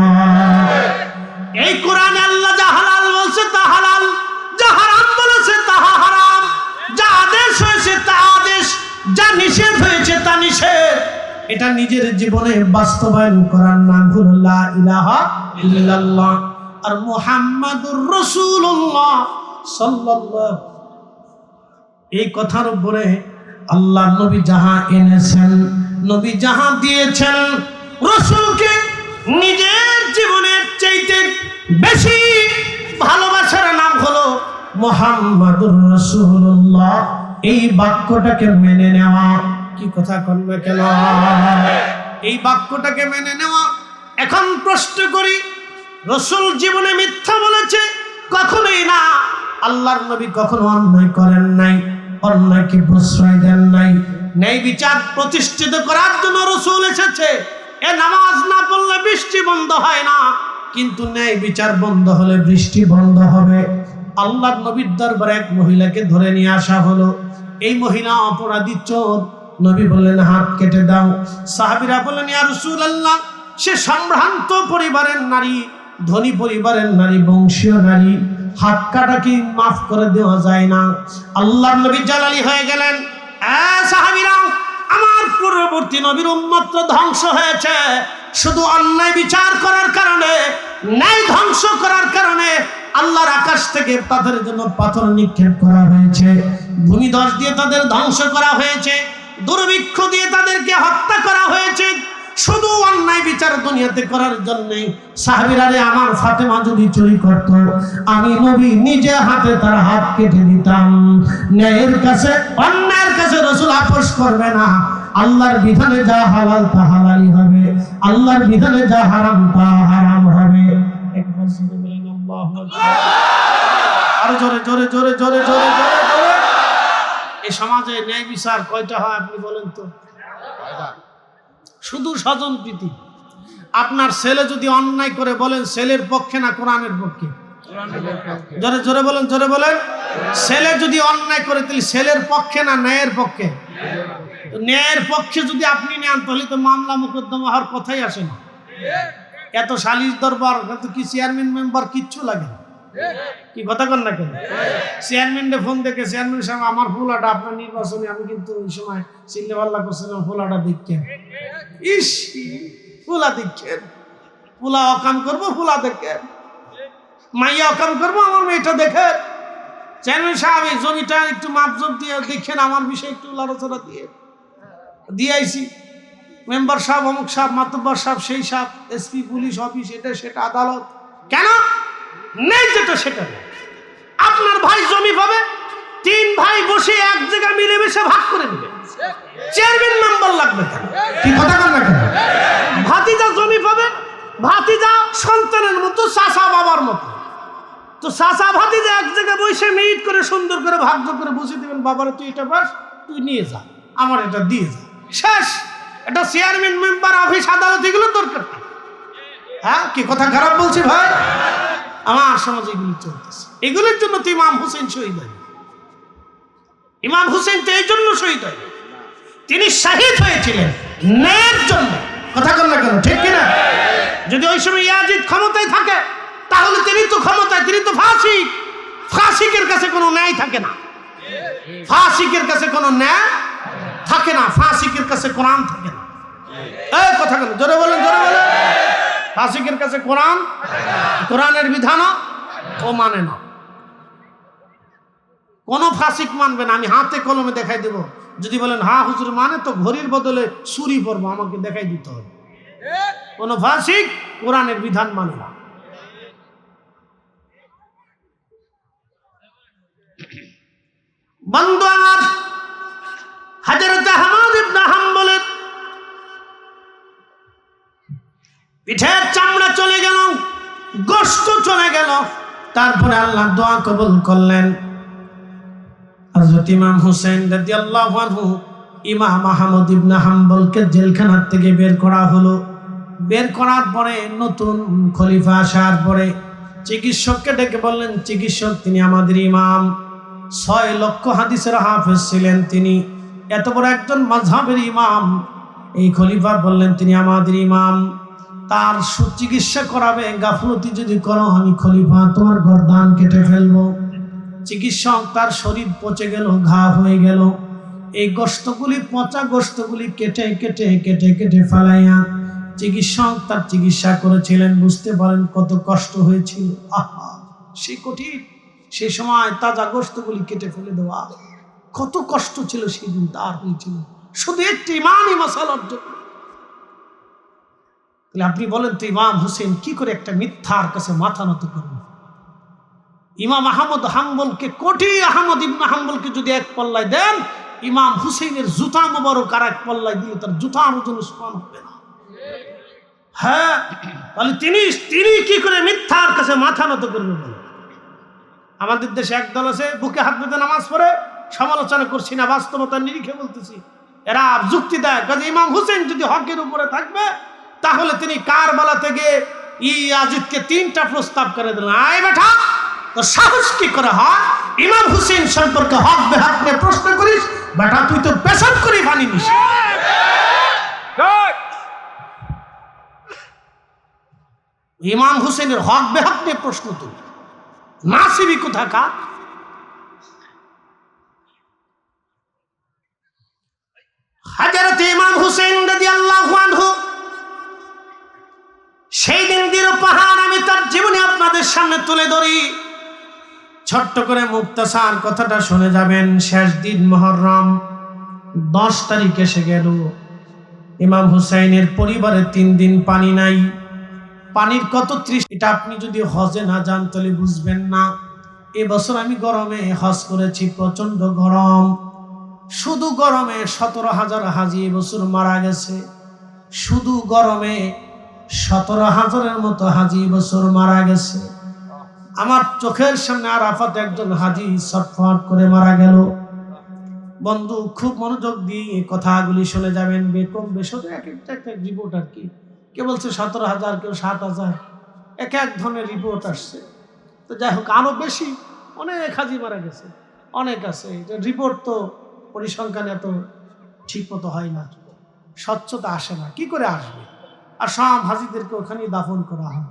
এই কোরআনে আল্লাহ যা হালাল বলছে তা হালাল, যা হারাম বলেছে তা হারাম, যা আদেশ হয়েছে তা আদেশ, যা নিষেধ হয়েছে তা নিষেধ। এটা নিজের জীবনে বাস্তবায়ন করার নাম হলো লা ইলাহা ইল্লাল্লাহ আর মুহাম্মাদুর রাসূলুল্লাহ সাল্লাল্লাহু। এই কথার উপরে আল্লাহ নবী যাহা এনেছেন, নবী যাহা দিয়েছেন, রাসূলকে নিজের জীবনের চাইতে বেশি ভালোবাসার নাম হলো মুহাম্মাদুর রাসূলুল্লাহ। এই বাক্যটাকে মেনে নেওয়া। কি কথা কনবে কেন? এই বাক্যটাকে মেনে নেওয়া। এখন প্রশ্ন করি, রাসূল জীবনে মিথ্যা বলেছে? কখনোই না। আল্লাহর নবী কখনো অন্যায় করেন নাই, অন্যায়কে প্রশ্রয় দেন নাই। ন্যায় বিচার প্রতিষ্ঠিত করার জন্য রাসূল এসেছে। এ নামাজ না পড়লে বৃষ্টি বন্ধ হয় না, কিন্তু ন্যায় বিচার বন্ধ হলে বৃষ্টি বন্ধ হবে। আল্লাহর নবীর দরবারে এক মহিলাকে ধরে নিয়ে আসা হলো। এই মহিলা অপরাধী, চোর। নবী বললেন হাত কেটে দাও। সাহাবীরা বললেন ইয়া রাসূলুল্লাহ, সে সম্ভ্রান্ত পরিবারের নারী, ধনী পরিবারের নারী, বংশীয় নারী, হাত কাটা কি মাফ করে দেওয়া যায় না? আল্লাহর নবী জালালি হয়ে গেলেন। সাহাবীরা, আমার পূর্ববর্তী নবীর উম্মত ধ্বংস হয়েছে শুধু অন্যায় বিচার করার কারণে, ন্যায় ধ্বংস করার কারণে। আল্লাহর আকাশ থেকে তাদের জন্য পাথর নিক্ষেপ করা হয়েছে, ভূমিধস দিয়ে তাদের ধ্বংস করা হয়েছে, দুর্ভিক্ষ দিয়ে তাদেরকে হত্যা করা হয়েছে, শুধু অন্যায় বিচার দুনিয়াতে করার জন্য। সাহাবীরা, আমার ফাতেমা যদি চুরি করত, আমি নবী নিজে হাতে তার হাত কেটে দিতাম। ন্যায়ের কাছে, অন্যায়ের কাছে রাসূল আপোষ করবে না। আল্লাহর বিধানে যা হালাল তা হালালই হবে, আল্লাহর বিধানে যা হারাম তা হারাম হবে। একবার জোরে বলেন আল্লাহু আকবার। আরো জোরে জোরে জোরে জোরে জোরে জোরে জোরে। এই সমাজে ন্যায় বিচার কয়টা হয় আপনি বলেন তো? শুধু স্বজনপ্রীতি। আপনার ছেলে যদি অন্যায় করে, বলেন ছেলের পক্ষে না কোরআনের পক্ষে? জোরে জোরে বলেন, জোরে বলেন। ছেলে যদি অন্যায় করে, তাহলে ছেলের পক্ষে না ন্যায়ের পক্ষে? ন্যায়ের পক্ষে যদি আপনি নেন, তাহলে তো মামলা মোকদ্দমা হওয়ার কথাই আসে না। এত সালিশ দরবার, এত কি চেয়ারম্যান মেম্বার কিচ্ছু লাগে না। কি কথা কন না কেন? চেয়ারম্যানকে ফোন দেখে, চেয়ারম্যান সাহেব আমার ফুলাটা আপনার নির্বাচনে, আমি কিন্তু ওই সময় চিল্লে পাল্লা করছিলাম, ফুলাটা দেখছেন। ইস, ফুলা দেখছেন, ফুলা অকাম করবো, ফুলা দেখেন, মাইয়া অকাম করবো, আমার মেয়েটা দেখে। চেয়ারম্যান সাহেব এই জমিটা একটু মাপজোপ দিয়ে দেখেন, আমার বিষয়ে একটু আলোচনা দিয়ে আইসি। মেম্বার সাহেব, অমুক সাহেব, মাতব্বর সাহেব, সেই সাহেব, এসপি, পুলিশ অফিস, এটা সেটা, আদালত। কেন? নেই যেটা সেটা। আপনার ভাই জমি পাবে, 3 ভাই বসে এক জায়গায় মিলেমিশে ভাগ করে নেবে। চেয়ারম্যান মেম্বার লাগবে কেন? কি কথা কন না কেন? ভাতিজা জমি পাবে, ভাতিজা সন্তানের মতো, চাচা বাবার মতো। তো চাচা ভাতিজা এক জায়গায় বসে মিট করে সুন্দর করে ভাগ করে বসে দিবেন, বাবারে তুই এটা পাস, তুই নিয়ে যা, আমার এটা দিয়ে যা, শেষ। এটা চেয়ারম্যান মেম্বার, অফিস, আদালত, এগুলো দরকার। হ্যাঁ, কি কথা খারাপ বলছি ভাই? আমার সমাজে এগুলি চলতেছে। এগুলোর জন্য তো ইমাম হোসেন শহীদ হয়। ইমাম হোসেন তো এই জন্য শহীদ হয়, তিনি শহীদ হয়েছিলেন ন্যায়ের জন্য। কথা বল না কেন? ঠিক কিনা? যদি ওই সময় ইয়াজিদ ক্ষমতায় থাকে, তাহলে তিনি তো ক্ষমতায়, তিনি তো ফাসিক। ফাসিকের কাছে কোনো ন্যায় থাকে না, ফাসিকের কাছে কোনো ন্যায় থাকে না, ফাসিকের কাছে কোরআন থাকে না। এই কথা বলেন, জোরে বলেন, জোরে বলেন। ফাসিকের কাছে কোরআন, কোরআনের বিধানও ও মানে না। কোন ফাসিক মানবে না, আমি হাতে কলমে দেখাই দেব। যদি বলেন হ্যাঁ হুজুর মানে, তো ঘড়ির বদলে ছুরি পড়বো, আমাকে দেখাই দিতে হবে। কোন ফাসিক কোরআনের বিধান মানে না। বন্ধু আমার, হযরত আহমদ ইবনে হাম্বলের পিঠের চামড়া চলে গেল, গোশত চলে গেল। তারপরে আল্লাহ দোয়া কবুল করলেন। হযরত ইমাম হুসাইন রাদিয়াল্লাহু আনহু, ইমাম আহমদ ইবনে হাম্বলকে জেলখানা থেকে বের করা হলো। বের করার পরে নতুন খলিফা আসার পরে চিকিৎসককে ডেকে বললেন, চিকিৎসক তিনি আমাদের ইমাম, 6 লক্ষ হাদিসের হাফেজ ছিলেন তিনি, এত বড় একজন মাযহাবের ইমাম, এই খলিফা বললেন তিনি আমাদের ইমাম, তার সুচিকিৎসা করাবে, গাফলতি যদি করো আমি খলিফা তোমার গর্দান কেটে ফেলবো। চিকিৎসক তার শরীর পচে গেল, ঘা হয়ে গেল, এই গোশতগুলি পচা গোশতগুলি কেটে কেটে কেটে কেটে ফেলাইয়া চিকিৎসক তার চিকিৎসা করেছিলেন। বুঝতে পারেন কত কষ্ট হয়েছিল। আহা, সে কঠিন, সে সময় তাজা গোশতগুলি কেটে ফেলে দেওয়া, কত কষ্ট ছিল সেদিন তার হয়েছিল, শুধু একটি ইমানই মাসালার জন্য। তাহলে আপনি বলেন তো ইমাম হোসেন কি করে একটা মিথ্যার কাছে মাথা নত করবেন? ইমাম আহমদ হাম্বলকে, কোটি আহমদ ইবনে হাম্বলকে যদি এক পাল্লায় দেন, ইমাম হুসেনের জুতা মোবারক আর এক পাল্লায় দিলে তার জুতার ওজন সমান হবে না। হ্যাঁ, তাহলে তিনি কি করে মিথ্যার কাছে মাথা নত করবেন? আমাদের দেশে একদল আছে বুকে হাত বেঁধে নামাজ পড়ে, সমালোচনা করছি না, বাস্তবতার নিরিখে বলতেছি। এরা যুক্তি দেয় কাজে ইমাম হুসেন যদি হকের উপরে থাকবে তাহলে তিনি কারবালা থেকে ইয়াজিদকে 3টা প্রস্তাব করে দিলেন। আয় বেটা, তো সাহস কি করে হয় ইমাম হুসেন সম্পর্কে হক বেহক নিয়ে প্রশ্ন করিস? বেটা তুই তো পেশাব করে পানি নিস। ইমাম হুসেনের হক বেহক নিয়ে প্রশ্ন তুলি, নাসিবি কোথাকার। হযরত ইমাম হুসেন রাদিয়াল্লাহু আনহু, সেই দিন দৃঢ় পাহাড় আমি তার জীবনে আপনাদের সামনে তুলে ধরি, ছোট্ট করে মুক্তাসার কথাটা শুনে যাবেন। শেষ দিন মুহররম 10 তারিখ এসে গেল। ইমাম হুসাইনের পরিবারে 3 দিন পানি নাই। পানির কত তৃষ্ণা এটা আপনি যদি হজে না যান তাহলে বুঝবেন না। এবছর আমি গরমে হজ করেছি, প্রচন্ড গরম, শুধু গরমে 17,000 হাজি এবছর মারা গেছে। শুধু গরমে 17,000-এর মতো হাজি এবছর মারা গেছে। আমার চোখের সামনে আরাফাতে একজন হাজি ছটফট করে মারা গেল। বন্ধু খুব মনোযোগ দিয়ে এই কথাগুলি শুনে যাবেন। বেকম বেশতে এক একটা রিপোর্ট আর কি, কে বলছে 17,000, কেউ 7,000, এক এক ধরনের রিপোর্ট আসছে। তো যাই হোক, আরো বেশি অনেক হাজি মারা গেছে, অনেক আছে। রিপোর্ট তো পরিসংখ্যান এত ঠিক মতো হয় না, স্বচ্ছতা আসে না, কি করে আসবে? আর সব হাজিদেরকে ওখানে দাফন করা হয়।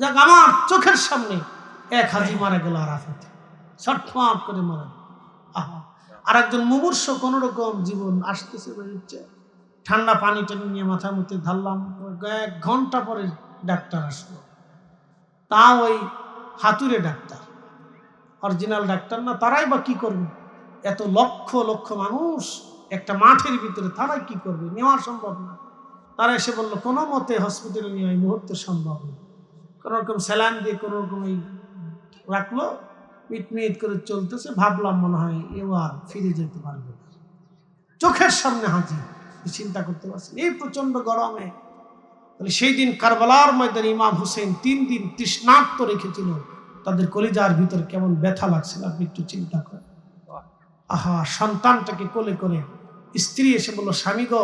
যাক, আমার চোখের সামনে এক হাজি মারা গেল আরাফাতে, ছটফট করে মারা গেল। আহা, আর একজন মুমূর্ষ কোন রকম জীবন আসতেছে বেরোচ্ছে, ঠান্ডা পানি টানি নিয়ে মাথার মধ্যে ঢাললাম। 1 ঘন্টা পরে ডাক্তার আসলো, তা ওই হাতুড়ে ডাক্তার, অরিজিনাল ডাক্তার না। তারাই বা কি করবে? এত লক্ষ লক্ষ মানুষ একটা মাঠের ভিতরে, তারাই কি করবে? নেওয়া সম্ভব না। তারা এসে বললো কোনো মতে হসপিটালে নিয়ে এই মুহূর্তে সম্ভব না। কোনো রকম স্যালাইন দিয়ে কোনো রকম এই রাখলো, মিট করে চলতেছে। ভাবলাম মনে হয় এও আর ফিরে যেতে পারবে না। চোখের সামনে হাজি, চিন্তা করতে পারছেন এই প্রচন্ড গরমে। তাহলে সেই দিন কারবালার ময়দানে ইমাম হুসেন 3 দিন তৃষ্ণার্ত রেখেছিল। তাদের কলিজার ভিতর কেমন ব্যথা লাগছিল আপনি একটু চিন্তা করেন। আহা, সন্তানটাকে কোলে করে স্ত্রী এসে বলল, স্বামী গো,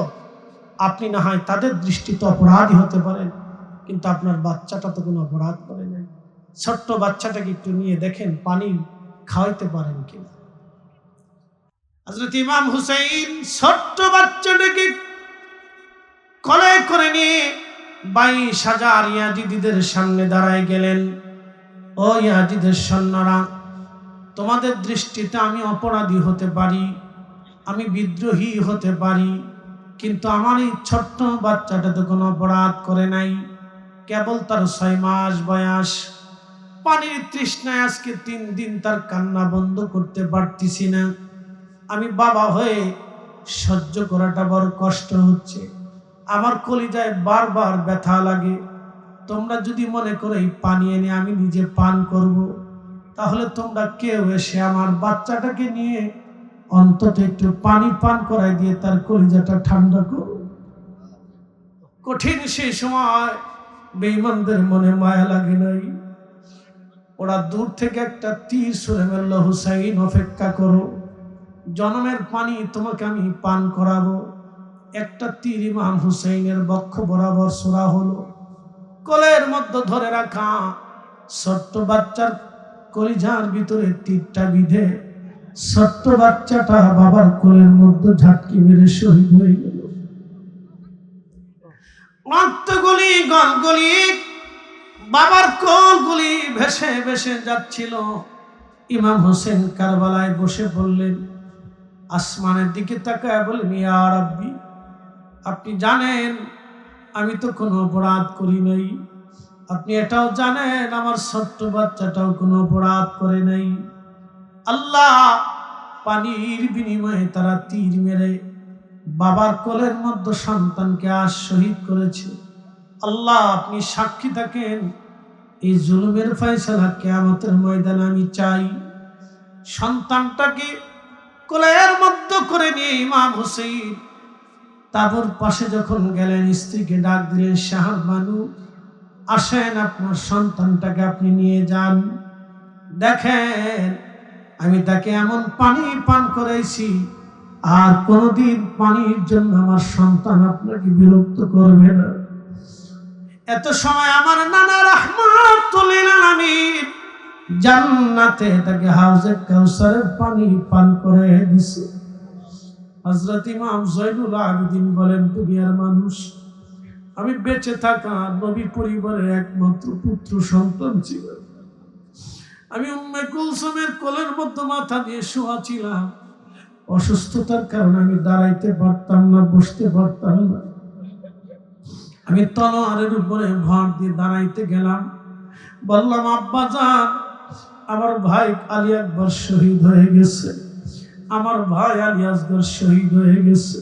আপনি না হয় তাদের দৃষ্টিতে অপরাধী হতে পারেন, কিন্তু আপনার বাচ্চাটা তো কোনো অপরাধ করে নাই। ছোট্ট বাচ্চাটাকে একটু নিয়ে দেখেন পানি খাওয়াইতে পারেন কিনা। হযরত ইমাম হুসাইন ছোট্ট বাচ্চাটাকে কোলে করে নিয়ে 22,000 ইয়াজিদিদের সামনে দাঁড়ায় গেলেন। ও ইয়াজিদের সৈন্যরা, তোমাদের দৃষ্টিতে আমি অপরাধী হতে পারি, আমি বিদ্রোহী হতে পারি, কিন্তু আমার এই ছোট্ট বাচ্চাটা তো কোনো অপরাধ করে নাই, কেবল তার 6 মাস বয়স। পানির তৃষ্ণায় আজকে 3 দিন তার কান্না বন্ধ করতে পারতেছি না। আমি বাবা হয়ে সহ্য করাটা বড় কষ্ট হচ্ছে, আমার কলিজায় বারবার ব্যথা লাগে। তোমরা যদি মনে করো এই পানি এনে আমি নিজে পান করব, তাহলে তোমরা কেউ এসে আমার বাচ্চাটাকে নিয়ে অন্তত একটু পানি পান করাই দিয়ে তার কলিজাটা ঠান্ডা করো। কঠিন সেই সময় বেঈমানদের মনে মায়া লাগে নাই। ওরা দূর থেকে একটা তীর ছুঁড়ে মারল, হুসাইন অপেক্ষা করো, জনমের পানি তোমাকে আমি পান করাবো। একটা তীর ইমাম হুসাইনের বক্ষ বরাবর ছোড়া হলো। কোলের মধ্যে ধরে রাখা ছোট্ট বাচ্চার কলিজার ভিতরে তীরটা বিঁধে ছোট্ট বাচ্চাটা বাবার কোলের মধ্যে ঝাটকি মেরে শহীদ হয়ে গেল। রক্তগুলি গলগলি বাবার কোলগুলি ভেসে ভেসে যাচ্ছিল। ইমাম হোসেন কারবালায় বসে বললেন, আসমানের দিকে তাকায় বললেন, ইয়া রাব্বি, আপনি জানেন আমি তো কোনো অপরাধ করি নাই। আপনি এটাও জানেন আমার ছোট্ট বাচ্চাটাও কোনো অপরাধ করে নাই। আল্লাহ পানির বিনিময়ে তারা তীর মেরে বাবার কোলের মধ্যে সন্তানকে আজ শহীদ করেছে। আল্লাহ আপনি সাক্ষী থাকেন, এই জুলুমের ফয়সালা কিয়ামতের ময়দানে আমি চাই। সন্তানটাকে কোলের মধ্যে করে নিয়ে ইমাম হোসেন তাঁবুর পাশে যখন গেলেন, স্ত্রীকে ডাক দিলেন, শাহবানু আসেন, আপনার সন্তানটাকে আপনি নিয়ে যান। দেখেন আমি তাকে এমন পানি পান করাইছি, আর কোনদিন পানির জন্য আমার সন্তান আপনাকে বিরক্ত করবে না। এত সময় আমার নানা রাহমাতুল লিল আলামিন জান্নাতে তাকে হাউজে কাউসারের পানি পান করে দিছে। হযরত ইমাম জয়নুল আবেদিন বলেন, দুনিয়ার মানুষ, আমি বেঁচে থাকা নবী পরিবারের একমাত্র পুত্র সন্তান ছিলাম। আমি উম্মে কুলসুমের কোলের মধ্যে মাথা দিয়ে শোয়া ছিলাম। অসুস্থতার কারণে আমি দাঁড়াইতে পারতাম না, বসতে পারতাম না। আমি তলোয়ারের উপরে ভর দিয়ে দাঁড়াইতে গেলাম। বললাম, আব্বা জান, আমার ভাই আলী আকবর শহীদ হয়ে গেছে, আমার ভাই আলী আসগর শহীদ হয়ে গেছে,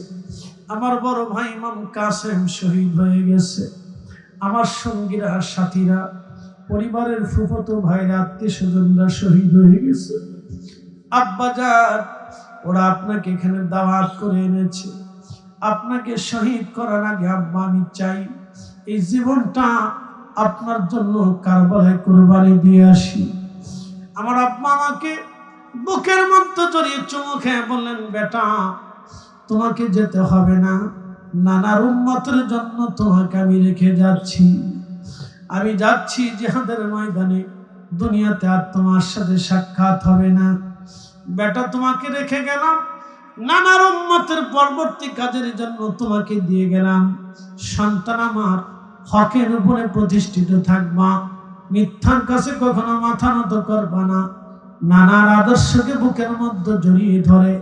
আমার বড় ভাই ইমাম কাসেম শহীদ হয়ে গেছে, আমার সঙ্গীরা সাথীরা পরিবারের ফুফতো ভাইরা আত্মীয় স্বজনরা শহীদ হয়ে গেছে। আব্বা জান, ওরা আপনাকে এখানে দাওয়াত করে এনেছে, আপনাকে শহীদ করার আগে আব্বা আমি চাই এই জীবনটা আপনার জন্য কারবালায় কুরবানি দিয়ে আসি। আমার আব্বা আমাকে বুকের মধ্যে জড়িয়ে চুমু খেয়ে বললেন, বেটা তোমাকে যেতে হবে না, নানার উম্মতের জন্য তোমাকে আমি রেখে যাচ্ছি। আমি যাচ্ছি জিহাদের ময়দানে, দুনিয়াতে আর তোমার সাথে সাক্ষাৎ হবে না। বেটা তোমাকে রেখে গেলাম, নানার উম্মতের পরবর্তী কাজের জন্য তোমাকে দিয়ে গেলাম। সন্তান আমার হকের উপরে প্রতিষ্ঠিত থাকবা, মিথ্যার কাছে কখনো মাথা নত করবা না। নানার আদর্শকে বুকের মধ্যে জড়িয়ে ধরে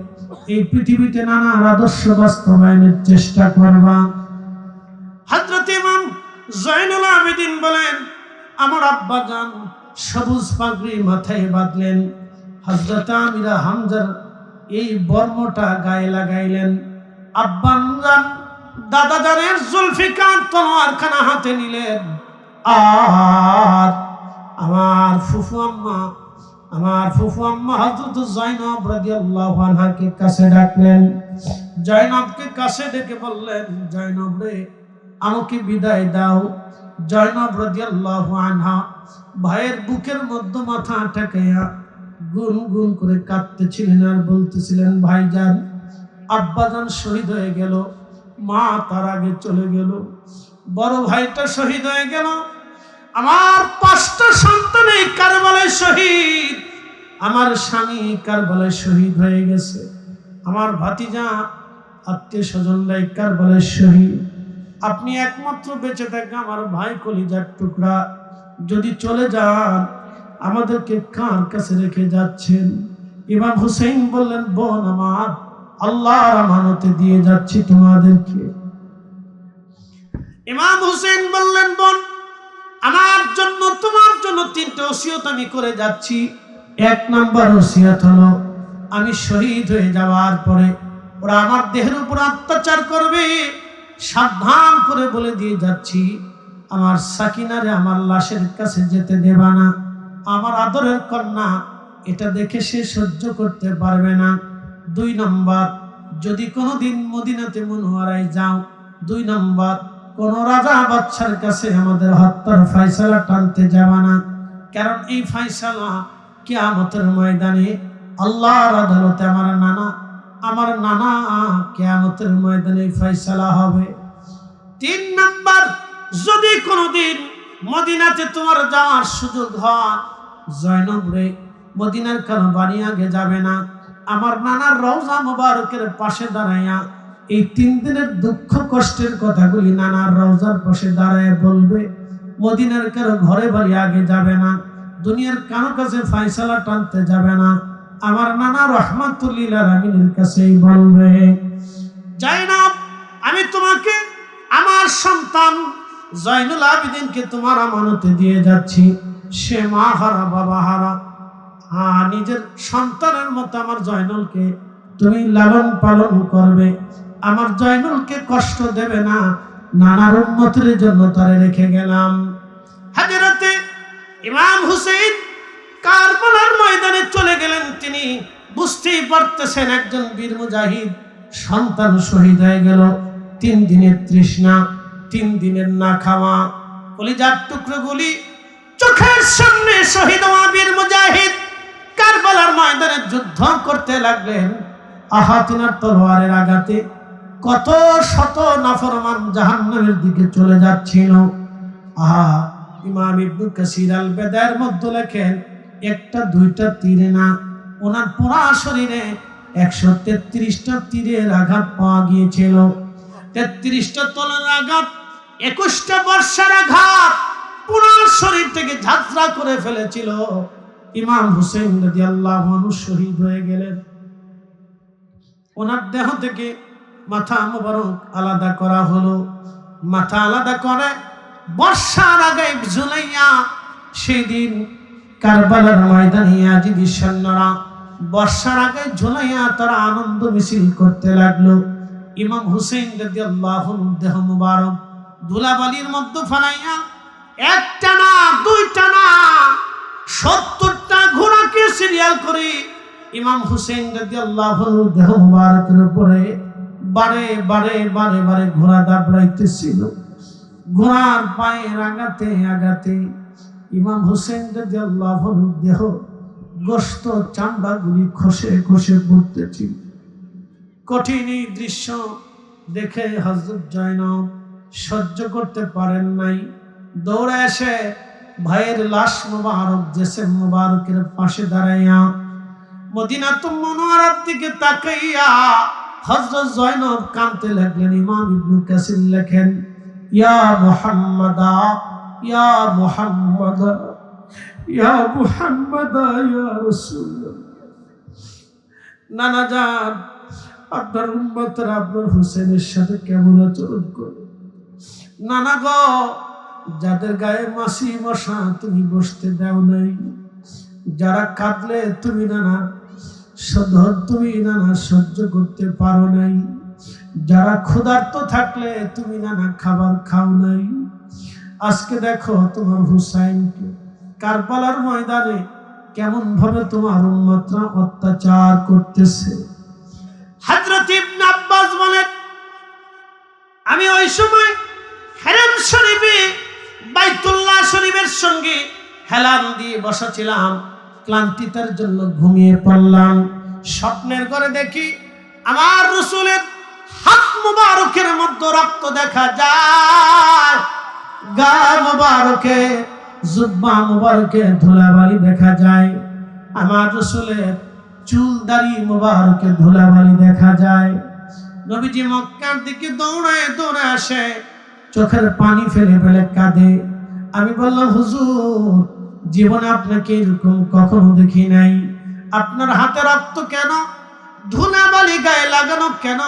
এই পৃথিবীতে নানার আদর্শ বাস্তবায়নের চেষ্টা করবা। হযরত ইমাম জয়নুল আবেদিন বলেন, আমার আব্বা জান সবুজ পাগড়ি মাথায় বাঁধলেন, হযরত আমিরা হামজার এই বর্মটা গায়ে লাগাইলেন। আব্বা জান দাদা জানের জুলফিকার তলোয়ারখানা হাতে নিলেন, আর আমার ফুফু আম্মা হযরত জয়নব রাদিয়াল্লাহু আনহাকে কাছে ডাকলেন। জয়নবকে কাছে ডেকে বললেন, জয়নব রে, আমাকে বিদায় দাও। জয়নব রাদিয়াল্লাহু আনহা ভাইয়ের বুকের মধ্যে মাথা ঠেকাইয়া গুনগুন করে কাঁদতেছিলেন আর বলতেছিলেন, ভাইজান আব্বাজান শহীদ হয়ে গেল, মা তার আগে চলে গেল, বড় ভাইটা শহীদ হয়ে গেল, আমার 5টা সন্তান এই কারবালায় শহীদ, আমার স্বামী কারবালায় শহীদ হয়ে গেছে, আমার ভাতিজা আত্মীয় স্বজনরা এই কারবালায় শহীদ। আপনি একমাত্র বেঁচে থাকা আমার ভাই কলিজার টুকরা, যদি চলে যান আমাদেরকে কার কাছে রেখে যাচ্ছেন? ইমাম হুসেইন বললেন, বোন আমার, আল্লাহর আমানতে দিয়ে যাচ্ছি তোমাদেরকে। ইমাম হুসেইন বললেন, বোন আমার জন্য তোমার জন্য 3টে ওসিয়ত আমি করে যাচ্ছি। 1 নাম্বার ওসিয়ত হলো, আমি শহীদ হয়ে যাওয়ার পরে ওরা আমার দেহের উপর অত্যাচার করবে, সাবধান করে বলে দিয়ে যাচ্ছি, আমার সাকিনারে আমার লাশের কাছে যেতে দেবা না। আমার আদরের কন্যা, এটা দেখে সে সহ্য করতে পারবে না। 2 নাম্বার, যদি কোনোদিন মদিনাতে মুনওয়ারায় যাও, 2 নাম্বার, কোন রাজা বাদশার কাছে আমাদের হত্যার ফয়সালা টানতে যাবা না, কারণ এই ফয়সালা কিয়ামতের ময়দানে আল্লাহর আদালতে আমার নানা কিয়ামতের ময়দানে ফয়সালা হবে। 3 নাম্বার, যদি কোনোদিন মদিনাতে তোমার যাওয়ার সুযোগ হয়, জয়নব রে, মদিনার কারো বাড়ি আগে যাবে না, আমার নানার রওজা মুবারকের পাশে দাঁড়াইয়া এই 3 দিনের দুঃখ কষ্টের কথাগুলি নানার রওজার পাশে দাঁড়ায় বলবে। মদিনার কারো ঘরে বাড়ি আগে যাবে না, দুনিয়ার কারো কাছে ফয়সালা টানতে যাবে না, আমার নানা রাহমাতুল লিল আলামিনের কাছেই বলবে, জাইনাব আমি তোমাকে আমার সন্তান জয়নুল আবেদিনকে তোমার আমানতে দিয়ে যাচ্ছি। সে মা হারা বাবা হারা, নিজের সন্তানের মতো আমার জয়নুলকে তুমি লালন পালন করবে, আমার জয়নুলকে কষ্ট দেবে না, নানার উম্মতের জন্য তারে রেখে গেলাম। হযরতে ইমাম হুসাইন কারবালার ময়দানে চলে গেলেন। তিনি বুঝতেই পারতেছেন একজন বীর মুজাহিদ সন্তান শহীদ হয়ে গেল। 3 দিনের তৃষ্ণা, 3 দিনের না খাওয়া, কলিজার টুকরোগুলি চোখের সামনে শহীদ হওয়া বীর মুজাহিদ কারবালার ময়দানে যুদ্ধ করতে লাগলেন। তিনার তলোয়ারের আঘাতে কত শত নাফরমান জাহান্নামের দিকে চলে যাচ্ছিল। ইমাম ইবনে কাসির আল বেদায়ের মধ্যে লেখেন, 1টা 2টা তীর না, ওনার পুরা শরীরে 133টা তীরের আঘাত পাওয়া গিয়েছিল। 33টা তলোয়ারের আঘাত, 21টা বর্ষার আঘাত পুরা শরীর থেকে ঝাঁঝরা করে ফেলেছিল। ইমাম হুসাইন রাদিয়াল্লাহু আনহু শহীদ হয়ে গেলেন। ওনার দেহ থেকে মাথা মোবারক আলাদা করা হলো। মাথা আলাদা করে বর্ষার আগে ঝুলাইয়া সেদিন কারবালার ময়দানে ইয়াজিদি সৈন্যরা বর্ষার আগে ঝুলাইয়া তারা আনন্দ মিছিল করতে লাগলো। ইমাম হুসাইন রাদিয়াল্লাহু আনহু দেহ মোবারক ধুলাবালির মধ্যে ফালাইয়া 1টা না 2টা না 70টা ঘোড়াকে সিরিয়াল করে ইমাম হুসাইন রাদিয়াল্লাহু আনহু দেহ মোবারকের উপরে বারে বারে বারে বারে ঘোড়া দাবড়াইতেছিল। ঘোড়ার পায়ের আঘাতে আঘাতে ইমাম হুসাইন রাদিয়াল্লাহু আনহু দেহ গোশত চামড়াগুলি খসে খসে পড়তেছিল। কঠিন এই দৃশ্য দেখে হযরত জয়নব সহ্য করতে পারেন নাই, দৌড়ে এসে ভাইয়ের লাশ মুবারক জেসেম মুবারকের পাশে দাঁড়াইয়া মদিনাতুল মুনাওয়ারার দিকে তাকাইয়া হযরত জয়নব কাঁদতে লাগলেন। ইমাম ইবনে কাসির লেখেন, ইয়া মুহাম্মাদা ইয়া মুহাম্মাদা ইয়া মুহাম্মাদা ইয়া রাসূলুল্লাহ। নানা জান, আপনার উম্মতরা আপনার হুসাইনের সাথে কেমন আচরণ করে? নানা গো, যাদের গায়ে মাছি মশা তুমি বসতে দাও নাই, যারা কাঁদলে তুমি নানা সহ্য করতে পারো নাই, যারা ক্ষুধার্ত থাকলে তুমি নানা খাবার খাও নাই, আজকে দেখো তোমার হুসাইনকে কারবালার ময়দানে কেমন ভাবে তোমার উম্মতরা অত্যাচার করতেছে। হযরত ইবনে আব্বাস বলেন, আমি ওই সময় হারাম শরীফে বাইতুল্লাহ শরীফের সঙ্গে হেলান দিয়ে বসা ছিলাম, ক্লান্তিতার জন্য ঘুমিয়ে পড়লাম। স্বপ্নের ঘরে দেখি আমার রাসূলের হাত মুবারকের মধ্যে রক্ত দেখা যায়, গা মুবারকে জুব্বা মুবারকে ধুলাবালি দেখা যায়, আমার রাসূলের চুল দাড়ি মুবারকে ধুলাবালি দেখা যায়। নবীজি মক্কার দিকে দৌড়ায় দৌড়ে আসে, চোখের পানি ফেলে ফেলে কাঁদে। আমি বললাম, হুজুর জীবনে আপনাকে এরকম কখনো দেখি নাই, আপনার হাতে রক্ত কেন, ধুলাবালি গায়ে লাগানো কেন?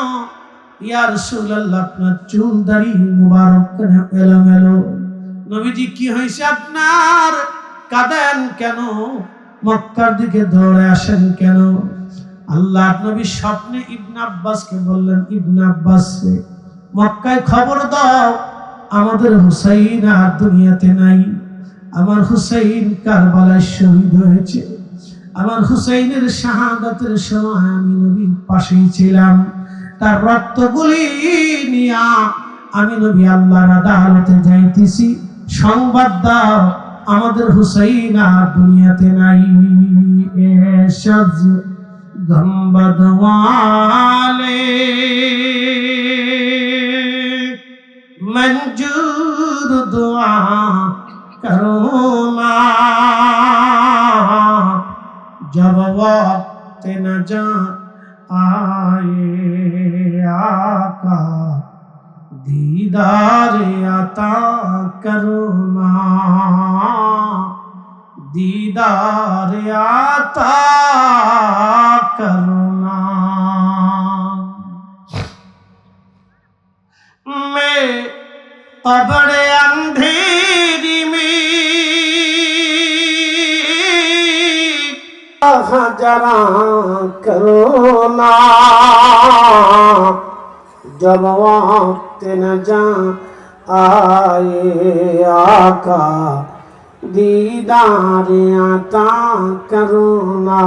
ইয়া রাসূলুল্লাহ, আপনার চুল দাড়ি মুবারক কেন এলোমেলো? নবীজি, কি হয়েছে আপনার, কাঁদেন কেন, মক্কার দিকে দৌড়ে আসেন কেন? আল্লাহ নবী স্বপ্নে ইবনে আব্বাসকে বললেন, ইবনে আব্বাস রে, মক্কায় খবর দাও আমাদের হুসাইন আর দুনিয়াতে নাই, আমার হুসাইন কারবালায় শহীদ হয়েছে। আমার হুসাইনের শাহাদাতের সময় আমি নবীর পাশেই ছিলাম, তার রক্তগুলি নিয়া আমি নবী আল্লাহর আদালতে যাইতেছি, সংবাদ দাও আমাদের হুসাইন আর দুনিয়াতে নাই। এসব গম্বদ ওয়ালে मंजूर दुआ करो ना, जब वक्त न जा आए आका दीदारे आता करुणा दीदारे आता करुणा मैं कब्र अंधेरी में जरा करुणा जब वक्त न जा आए आका दीदार आता करुणा।